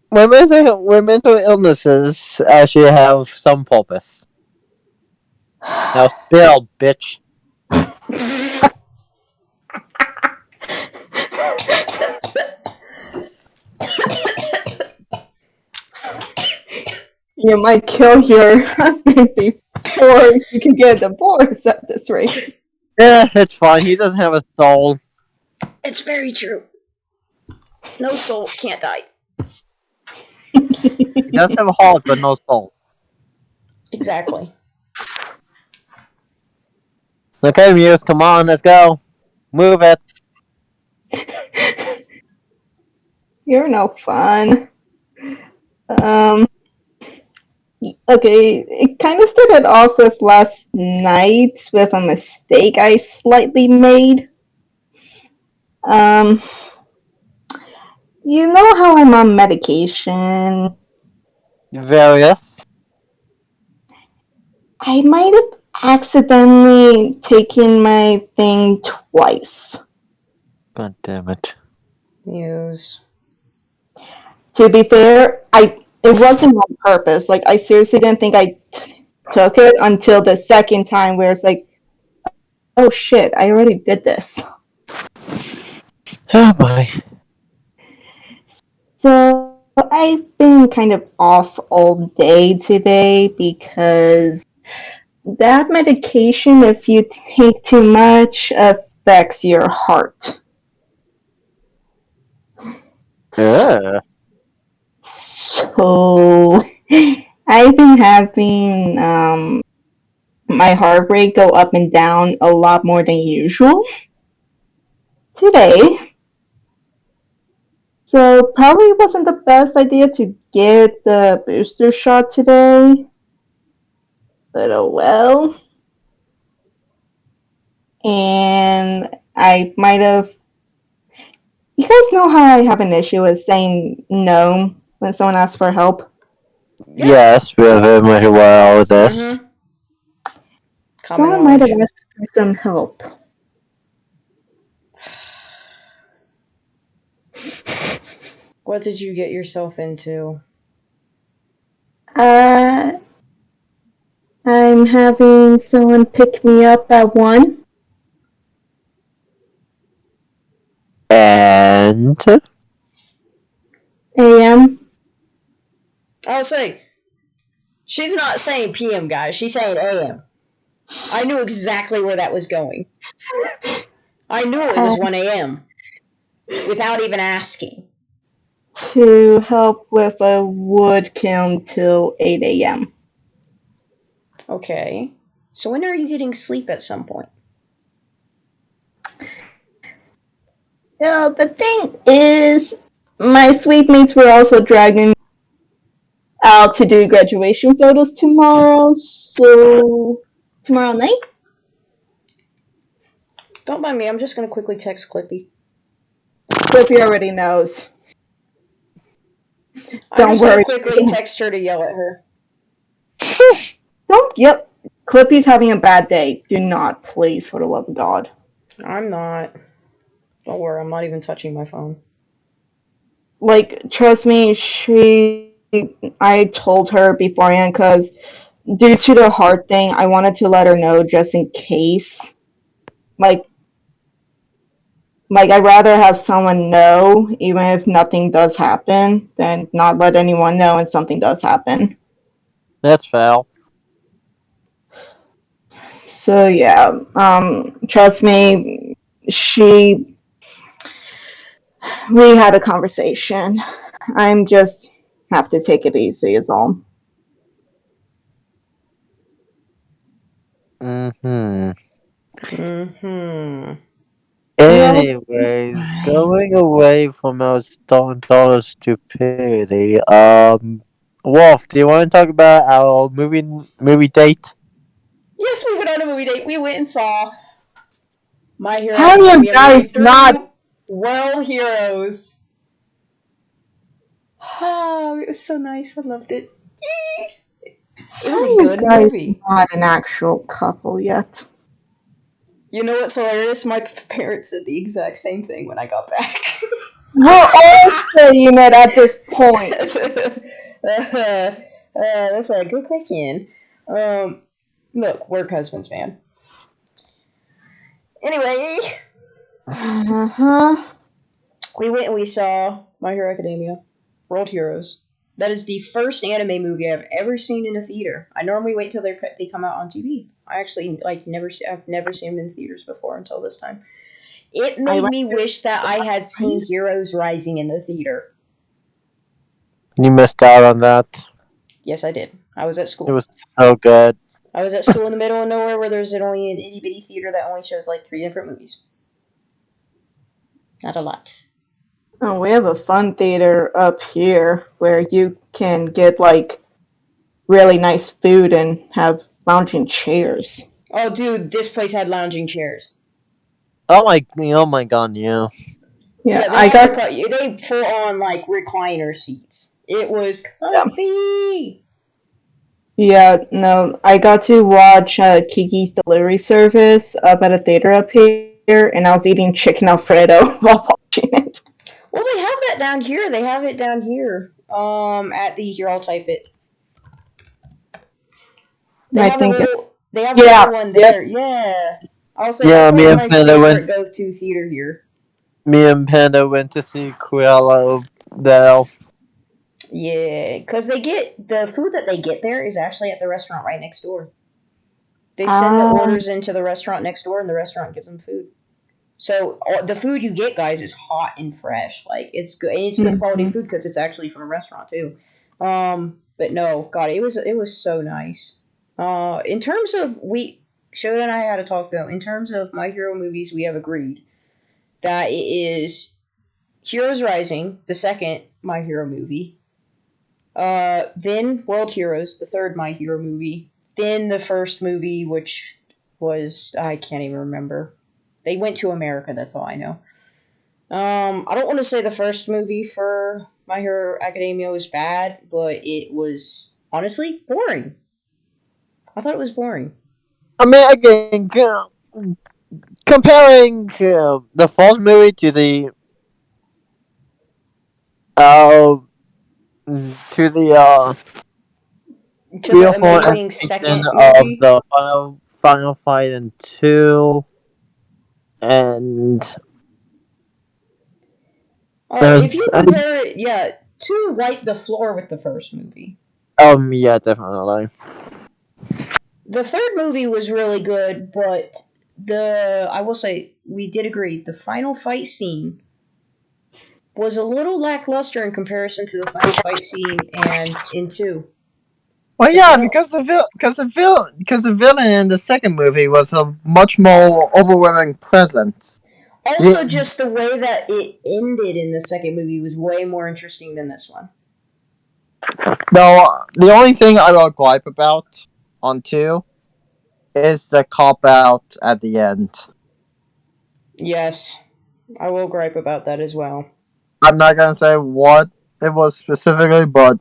[SPEAKER 1] When mental illnesses actually have some purpose. Now spill, bitch.
[SPEAKER 3] You might kill your husband before you can get a divorce at this rate.
[SPEAKER 1] Yeah, it's fine. He doesn't have a soul.
[SPEAKER 2] It's very true. No soul can't die.
[SPEAKER 1] He does have a heart, but no soul.
[SPEAKER 2] Exactly.
[SPEAKER 1] Okay, Muse, come on, let's go. Move it.
[SPEAKER 3] You're no fun. Um, okay, it kind of started off with last night with a mistake I slightly made. Um, you know how I'm on medication?
[SPEAKER 1] Various.
[SPEAKER 3] I might have accidentally taken my thing twice.
[SPEAKER 1] God damn it.
[SPEAKER 2] Muse.
[SPEAKER 3] To be fair, it wasn't on purpose. Like, I seriously didn't think I took it until the second time where it's like, oh shit, I already did this.
[SPEAKER 1] Oh my.
[SPEAKER 3] So I've been kind of off all day today because that medication, if you take too much, affects your heart.
[SPEAKER 1] Ugh.
[SPEAKER 3] So I've been having my heart rate go up and down a lot more than usual today. So probably wasn't the best idea to get the booster shot today. But oh well. And I might have. You guys know how I have an issue with saying no when someone asks for help?
[SPEAKER 1] Yes, we have very much aware of this.
[SPEAKER 2] Mm-hmm. Common
[SPEAKER 3] Someone might have
[SPEAKER 2] knowledge.
[SPEAKER 3] asked for some help.
[SPEAKER 2] What did you get yourself into?
[SPEAKER 3] Uh, I'm having someone pick me up at 1
[SPEAKER 1] And
[SPEAKER 3] a.m.
[SPEAKER 2] I'll say, she's not saying PM, guys. She's saying AM. I knew exactly where that was going. I knew it was 1 a.m. without even asking.
[SPEAKER 3] To help with a wood kiln till 8 a.m.
[SPEAKER 2] Okay. So when are you getting sleep at some point?
[SPEAKER 3] The thing is, my sweet mates were also dragging out to do graduation photos tomorrow, so tomorrow night?
[SPEAKER 2] Don't mind me. I'm just going to quickly text Clippy.
[SPEAKER 3] Clippy already knows.
[SPEAKER 2] I'm
[SPEAKER 3] Don't
[SPEAKER 2] just going
[SPEAKER 3] worry.
[SPEAKER 2] to quickly text her to yell at her.
[SPEAKER 3] Don't yep. Clippy's having a bad day. Do not, please, for the love of God.
[SPEAKER 2] I'm not. Don't worry. I'm not even touching my phone.
[SPEAKER 3] Like, trust me, I told her beforehand because due to the heart thing, I wanted to let her know just in case. Like, I'd rather have someone know, even if nothing does happen, than not let anyone know and something does happen.
[SPEAKER 1] that's foul.
[SPEAKER 3] So yeah, trust me, she we had a conversation. I'm just have to take it easy is all.
[SPEAKER 1] Mm-hmm.
[SPEAKER 2] Mm-hmm.
[SPEAKER 3] Well,
[SPEAKER 1] Anyways, going away from our dollar stupidity, Wolf, do you want to talk about our movie date?
[SPEAKER 2] Yes, we went on a movie date. We went and saw My Hero
[SPEAKER 3] how do you
[SPEAKER 2] Academia movie
[SPEAKER 3] guys not?
[SPEAKER 2] 3 World Heroes. Oh, it was so nice. I loved it. Yes! It
[SPEAKER 3] How
[SPEAKER 2] was
[SPEAKER 3] are
[SPEAKER 2] a
[SPEAKER 3] you
[SPEAKER 2] good
[SPEAKER 3] guys
[SPEAKER 2] movie.
[SPEAKER 3] not an actual couple yet?
[SPEAKER 2] You know what's hilarious? My parents said the exact same thing when I got back.
[SPEAKER 3] We're all saying it at this point.
[SPEAKER 2] That's a good question. Look, work husbands, man. Anyway,
[SPEAKER 3] Uh-huh.
[SPEAKER 2] we went and we saw My Hero Academia, World Heroes. That is the first anime movie I've ever seen in a theater. I normally wait till they come out on TV. I actually I've never seen them in theaters before until this time. It
[SPEAKER 3] I
[SPEAKER 2] made
[SPEAKER 3] went
[SPEAKER 2] me wish that I had seen
[SPEAKER 3] to
[SPEAKER 2] Heroes Rising in the theater.
[SPEAKER 1] You missed out on that.
[SPEAKER 2] Yes, I did. I was at
[SPEAKER 1] It
[SPEAKER 2] school.
[SPEAKER 1] was so good.
[SPEAKER 2] I was at school in the middle of nowhere where there's only an itty bitty theater that only shows like 3 different movies. Not a lot.
[SPEAKER 3] Oh, we have a fun theater up here where you can get like really nice food and have lounging chairs.
[SPEAKER 2] Oh, dude, this place had lounging chairs.
[SPEAKER 1] Oh my god, yeah.
[SPEAKER 3] Yeah,
[SPEAKER 2] Yeah, they
[SPEAKER 3] I
[SPEAKER 2] had
[SPEAKER 3] got
[SPEAKER 2] they full on like recliner seats. It was
[SPEAKER 3] them.
[SPEAKER 2] comfy.
[SPEAKER 3] Yeah, no, I got to watch Kiki's Delivery Service up at a theater up here, and I was eating chicken Alfredo while watching it.
[SPEAKER 2] Well, they have that down here. They have it down here. At the here I'll type it. They
[SPEAKER 3] I
[SPEAKER 2] have a
[SPEAKER 3] think,
[SPEAKER 2] little. They have a
[SPEAKER 3] yeah,
[SPEAKER 2] little one
[SPEAKER 3] yep.
[SPEAKER 2] there. Yeah. I'll say
[SPEAKER 1] Yeah,
[SPEAKER 2] that's like my favorite go-to theater here.
[SPEAKER 1] Me and Panda went to see Cruella there.
[SPEAKER 2] Yeah, because they get the food that they get there is actually at the restaurant right next door. They send the
[SPEAKER 3] Um,
[SPEAKER 2] orders into the restaurant next door, and the restaurant gives them food. So the food you get, guys, is hot and fresh. Like it's good, and it's good quality
[SPEAKER 3] mhm.
[SPEAKER 2] food because it's actually from a restaurant too. But no, God, it was so nice. In terms of Shota and I had to talk though. In terms of My Hero movies, we have agreed that it is Heroes Rising, the second My Hero movie. Then World Heroes, the third My Hero movie. Then the first movie, which was I can't even remember. They went to America. That's all I know. I don't want to say the first movie for My Hero Academia was bad, but it was honestly boring. I thought it was boring.
[SPEAKER 1] I mean, again, comparing the first movie to the uh to the
[SPEAKER 2] To the
[SPEAKER 1] beautiful
[SPEAKER 2] amazing
[SPEAKER 1] animation
[SPEAKER 2] second
[SPEAKER 1] of
[SPEAKER 2] movie.
[SPEAKER 1] the final fight in two, and
[SPEAKER 2] If
[SPEAKER 1] there's
[SPEAKER 2] you compare it, yeah, two wipe the floor with the first movie.
[SPEAKER 1] yeah, definitely.
[SPEAKER 2] The third movie was really good, but I will say we did agree the final fight scene was a little lackluster in comparison to the final fight scene and in two.
[SPEAKER 1] Well,
[SPEAKER 2] The
[SPEAKER 1] yeah,
[SPEAKER 2] final
[SPEAKER 1] because the villain in the second movie was a much more overwhelming presence.
[SPEAKER 2] also
[SPEAKER 1] Yeah.
[SPEAKER 2] just the way that it ended in the second movie was way more interesting than this one.
[SPEAKER 1] No, the only thing I will gripe about on two is the cop out at the end.
[SPEAKER 2] Yes, I will gripe about that as well.
[SPEAKER 1] I'm not gonna say what it was specifically, but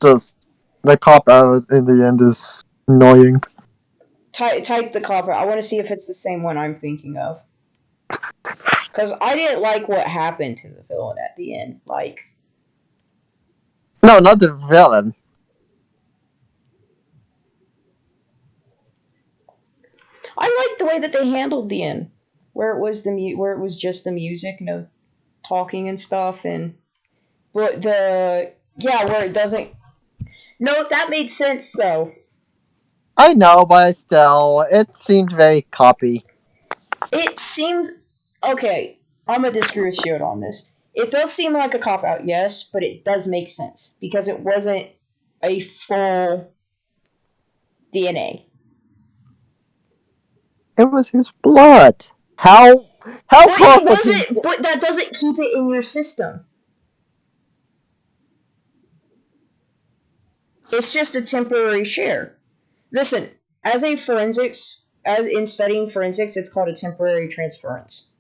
[SPEAKER 1] just the cop out in the end is annoying.
[SPEAKER 2] Type the copper. I want to see if it's the same one I'm thinking of. Because I didn't like what happened to the villain at the end. Like,
[SPEAKER 1] No, not the villain.
[SPEAKER 2] I liked the way that they handled the end, where it was where it was just the music, no talking and stuff, and but the yeah, where it doesn't. No, that made sense though.
[SPEAKER 1] I know, but still, it seemed very copy.
[SPEAKER 2] It seemed okay. I'm gonna disagree with Shiota on this. It does seem like a cop out, yes, but it does make sense because it wasn't a full DNA.
[SPEAKER 1] It was his blood. How
[SPEAKER 2] But
[SPEAKER 1] close
[SPEAKER 2] it
[SPEAKER 1] was he?
[SPEAKER 2] wasn't. But that doesn't keep it in your system. It's just a temporary share. Listen, as in studying forensics, it's called a temporary transference.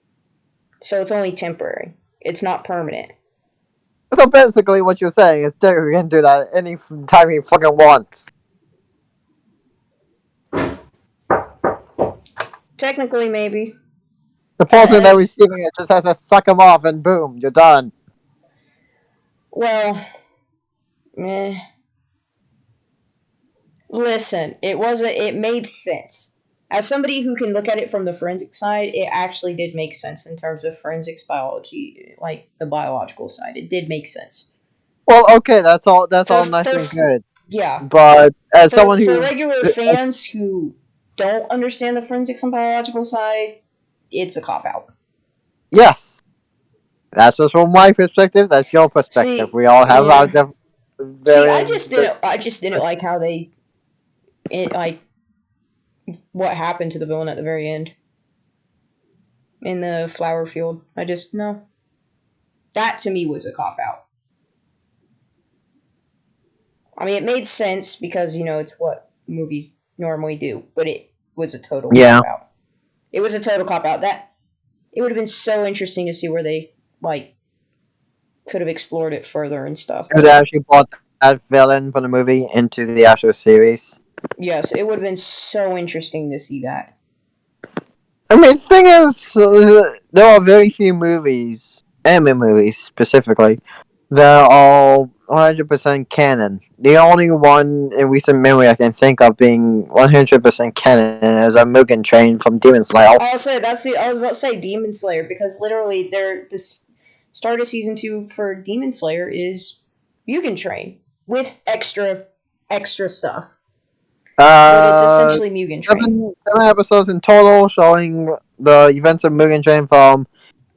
[SPEAKER 2] So it's only temporary. It's not permanent.
[SPEAKER 1] So basically, what you're saying is that you can do that any time he fucking wants.
[SPEAKER 2] Technically, maybe.
[SPEAKER 1] The person that receiving it just has to suck him off, and boom, you're done.
[SPEAKER 2] Well, meh. Listen, it made sense. As somebody who can look at it from the forensic side, it actually did make sense in terms of forensics biology, like the biological side. It did make sense.
[SPEAKER 1] Well, okay, that's all nice and good.
[SPEAKER 2] Yeah.
[SPEAKER 1] But as someone
[SPEAKER 2] For
[SPEAKER 1] who
[SPEAKER 2] regular fans who don't understand the forensics and biological side, it's a cop out.
[SPEAKER 1] Yes. That's just from my perspective. That's your perspective. We all have our different.
[SPEAKER 2] I just didn't like how what happened to the villain at the very end in the flower field. No. That to me was a cop out. I mean, it made sense because it's what movies normally do, but it was a total cop out. It was a total cop out. That it would have been so interesting to see where they could have explored it further and stuff.
[SPEAKER 1] Could actually brought that villain from the movie into the actual series.
[SPEAKER 2] Yes, it would have been so interesting to see that.
[SPEAKER 1] I mean, the thing is, there are very few movies, anime movies specifically, that are 100% canon. The only one in recent memory I can think of being 100% canon is a Mugen Train from Demon Slayer.
[SPEAKER 2] I was about to say Demon Slayer because literally this start of season 2 for Demon Slayer is Mugen Train with extra stuff. But it's essentially Mugen Train.
[SPEAKER 1] 7 episodes in total, showing the events of Mugen Train from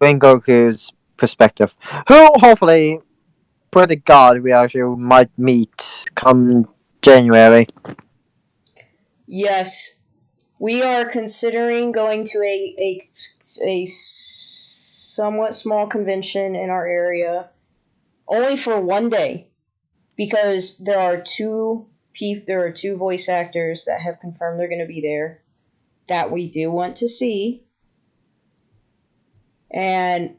[SPEAKER 1] Goku's perspective. Who hopefully, pray to God, we actually might meet come January.
[SPEAKER 2] Yes, we are considering going to a somewhat small convention in our area, only for one day, because there are two voice actors that have confirmed they're going to be there that we do want to see, and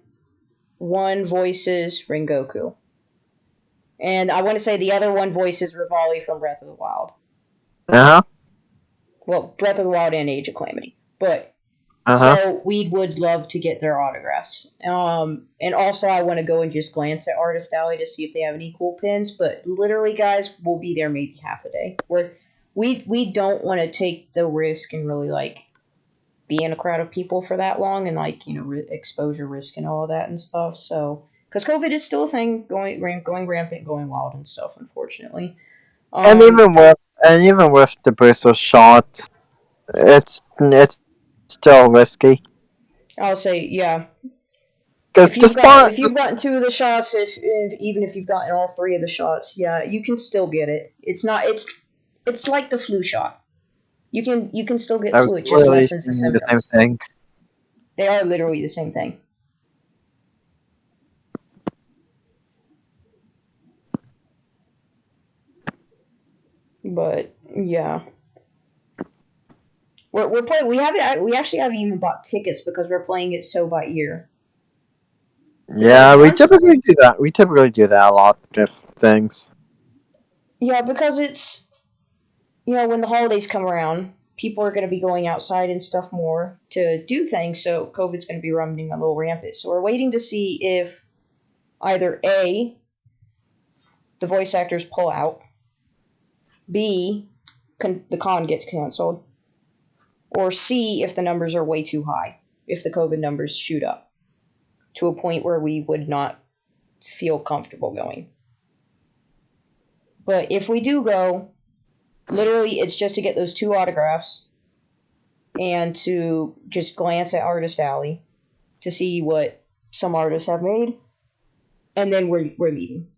[SPEAKER 2] one voices Rengoku, and I want to say the other one voices Rivali from Breath of the Wild. Well, Breath of the Wild and Age of Calamity, but. So we would love to get their autographs. And also I want to go and just glance at Artist Alley to see if they have any cool pins. But literally, guys, we'll be there maybe half a day. We don't want to take the risk and really be in a crowd of people for that long and exposure risk and all of that and stuff. So because COVID is still a thing, going rampant, going wild and stuff. Unfortunately,
[SPEAKER 1] and even with the booster shot, it's still risky.
[SPEAKER 2] I'll say, yeah.
[SPEAKER 1] If
[SPEAKER 2] you've gotten 2 of the shots, even if you've gotten all 3 of the shots, yeah, you can still get it. It's like the flu shot. You can still get flu. It just lessens the symptoms.
[SPEAKER 1] The same thing.
[SPEAKER 2] They are literally the same thing. But yeah. We're playing. We actually haven't even bought tickets because we're playing it so by ear.
[SPEAKER 1] Yeah, we typically do that. We typically do that a lot with things.
[SPEAKER 2] Yeah, because it's when the holidays come around, people are going to be going outside and stuff more to do things. So COVID's going to be running a little rampant. So we're waiting to see if either A, the voice actors pull out, B, the con gets canceled, or C, if the numbers are way too high, if the COVID numbers shoot up to a point where we would not feel comfortable going. But if we do go, literally it's just to get those 2 autographs and to just glance at Artist Alley to see what some artists have made and then we're leaving.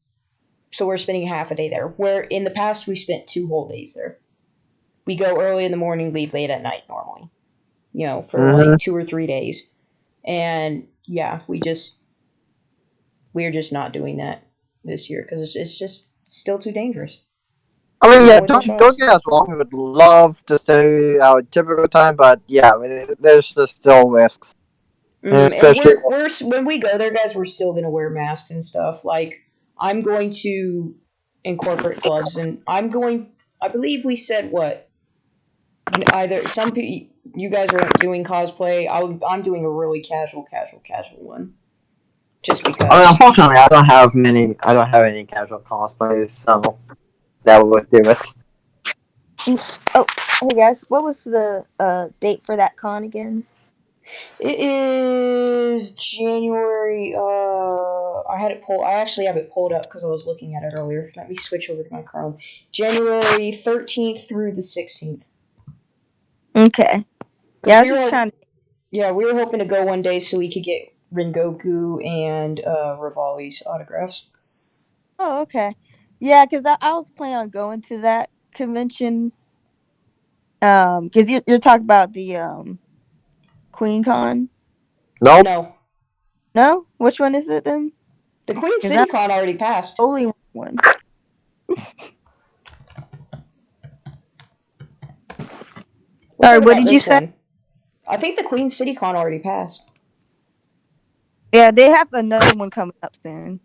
[SPEAKER 2] So we're spending half a day there. Where in the past we spent 2 whole days there. We go early in the morning, leave late at night normally. For like 2 or 3 days. And yeah, we're just not doing that this year because it's just still too dangerous.
[SPEAKER 1] I mean, yeah,
[SPEAKER 2] With the
[SPEAKER 1] don't
[SPEAKER 2] shots.
[SPEAKER 1] get us wrong. We would love to stay our typical time, but yeah, there's just still risks, and
[SPEAKER 2] And
[SPEAKER 1] especially.
[SPEAKER 2] we're when we go there, guys, we're still gonna wear masks and stuff. Like I'm going to incorporate gloves, and I'm going. I believe we said what either some people. You guys were doing cosplay. I'm doing a really casual one, just
[SPEAKER 1] I mean,
[SPEAKER 2] because.
[SPEAKER 1] unfortunately, I don't have many. I don't have any casual cosplays, so that would do it.
[SPEAKER 4] Oh, hey guys, what was the date for that con again?
[SPEAKER 2] It is January. I had it pulled. I actually have it pulled up because I was looking at it earlier. Let me switch over to my Chrome. January 13th through the 16th.
[SPEAKER 4] Okay. Yeah, I was just trying to.
[SPEAKER 2] Yeah, we were hoping to go one day so we could get Rengoku and Rivali's autographs.
[SPEAKER 4] Oh, okay. Yeah, because I was planning on going to that convention. Because you're talking about the Queen Con.
[SPEAKER 1] Nope.
[SPEAKER 2] No,
[SPEAKER 4] No, which one is it then?
[SPEAKER 2] the Queen
[SPEAKER 4] Because
[SPEAKER 2] City
[SPEAKER 4] that's
[SPEAKER 2] Con already passed.
[SPEAKER 4] the only one.
[SPEAKER 2] We're
[SPEAKER 4] Sorry,
[SPEAKER 2] talking
[SPEAKER 4] what
[SPEAKER 2] about
[SPEAKER 4] did you
[SPEAKER 2] this
[SPEAKER 4] say?
[SPEAKER 2] one. I think the Queen City Con already passed.
[SPEAKER 4] Yeah, they have another one coming up soon.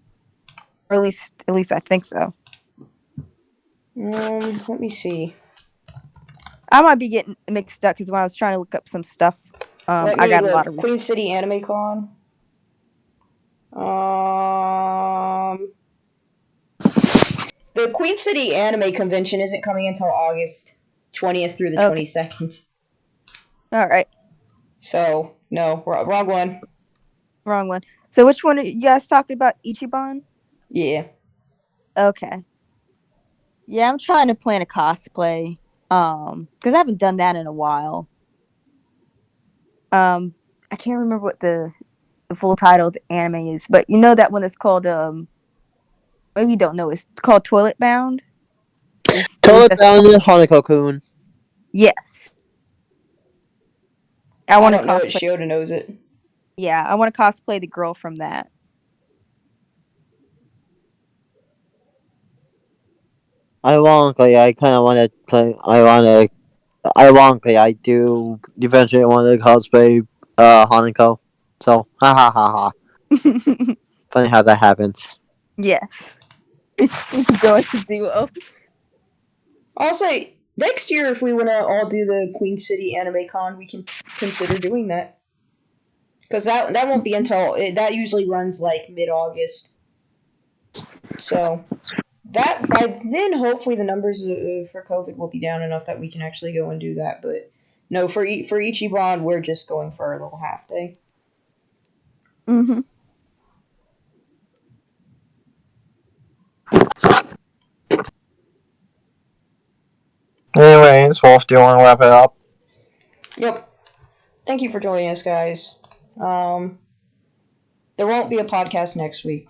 [SPEAKER 4] Or at least I think so.
[SPEAKER 2] Let me see.
[SPEAKER 4] I might be getting mixed up because when I was trying to look up some stuff,
[SPEAKER 2] Let
[SPEAKER 4] I
[SPEAKER 2] me
[SPEAKER 4] got a lot
[SPEAKER 2] look.
[SPEAKER 4] of.
[SPEAKER 2] Queen City Anime Con. The Queen City Anime Convention isn't coming until August 20th through the
[SPEAKER 4] Okay,
[SPEAKER 2] 22nd.
[SPEAKER 4] all right,
[SPEAKER 2] So, no, wrong one.
[SPEAKER 4] wrong one. So which one are you guys talking about? Ichiban?
[SPEAKER 2] Yeah.
[SPEAKER 4] Okay. Yeah, I'm trying to plan a cosplay. Because I haven't done that in a while. I can't remember what the full title of the anime is, but you know that one that's called maybe you don't know, it's called Toilet Bound. It's at least
[SPEAKER 1] Toilet
[SPEAKER 4] that's
[SPEAKER 1] bound Hanako-kun.
[SPEAKER 4] yes. I
[SPEAKER 2] I
[SPEAKER 4] want to
[SPEAKER 2] don't know it.
[SPEAKER 4] cosplay.
[SPEAKER 2] Shiota knows it.
[SPEAKER 4] Yeah, I want to cosplay the girl from that.
[SPEAKER 1] Ironically, I kind of want to play. Ironically, I do eventually want to cosplay Hanako. So, ha ha ha ha. Funny how that happens.
[SPEAKER 4] Yes. You can go into duo.
[SPEAKER 2] I'll say next year if we want to all do the Queen City Anime Con, we can consider doing that. Because that won't be until that usually runs like mid-August. So that by then, hopefully the numbers for COVID will be down enough that we can actually go and do that. But no, for Ichiban, we're just going for a little half day.
[SPEAKER 4] Mm-hmm.
[SPEAKER 1] Anyways, Wolf, do you want to wrap it up?
[SPEAKER 2] Yep. Thank you for joining us, guys. There won't be a podcast next week.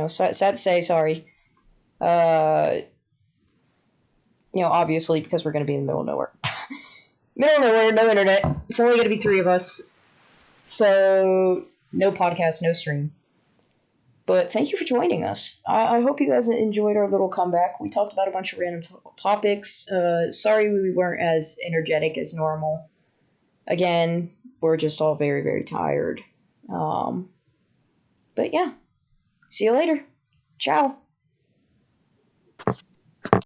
[SPEAKER 2] Sad to say, sorry. Obviously because we're going to be in the middle of nowhere. Middle of nowhere, no internet. It's only going to be 3 of us. So, no podcast, no stream. But thank you for joining us. I hope you guys enjoyed our little comeback. We talked about a bunch of random topics. Sorry we weren't as energetic as normal. Again, we're just all very, very tired. But yeah. See you later. Ciao.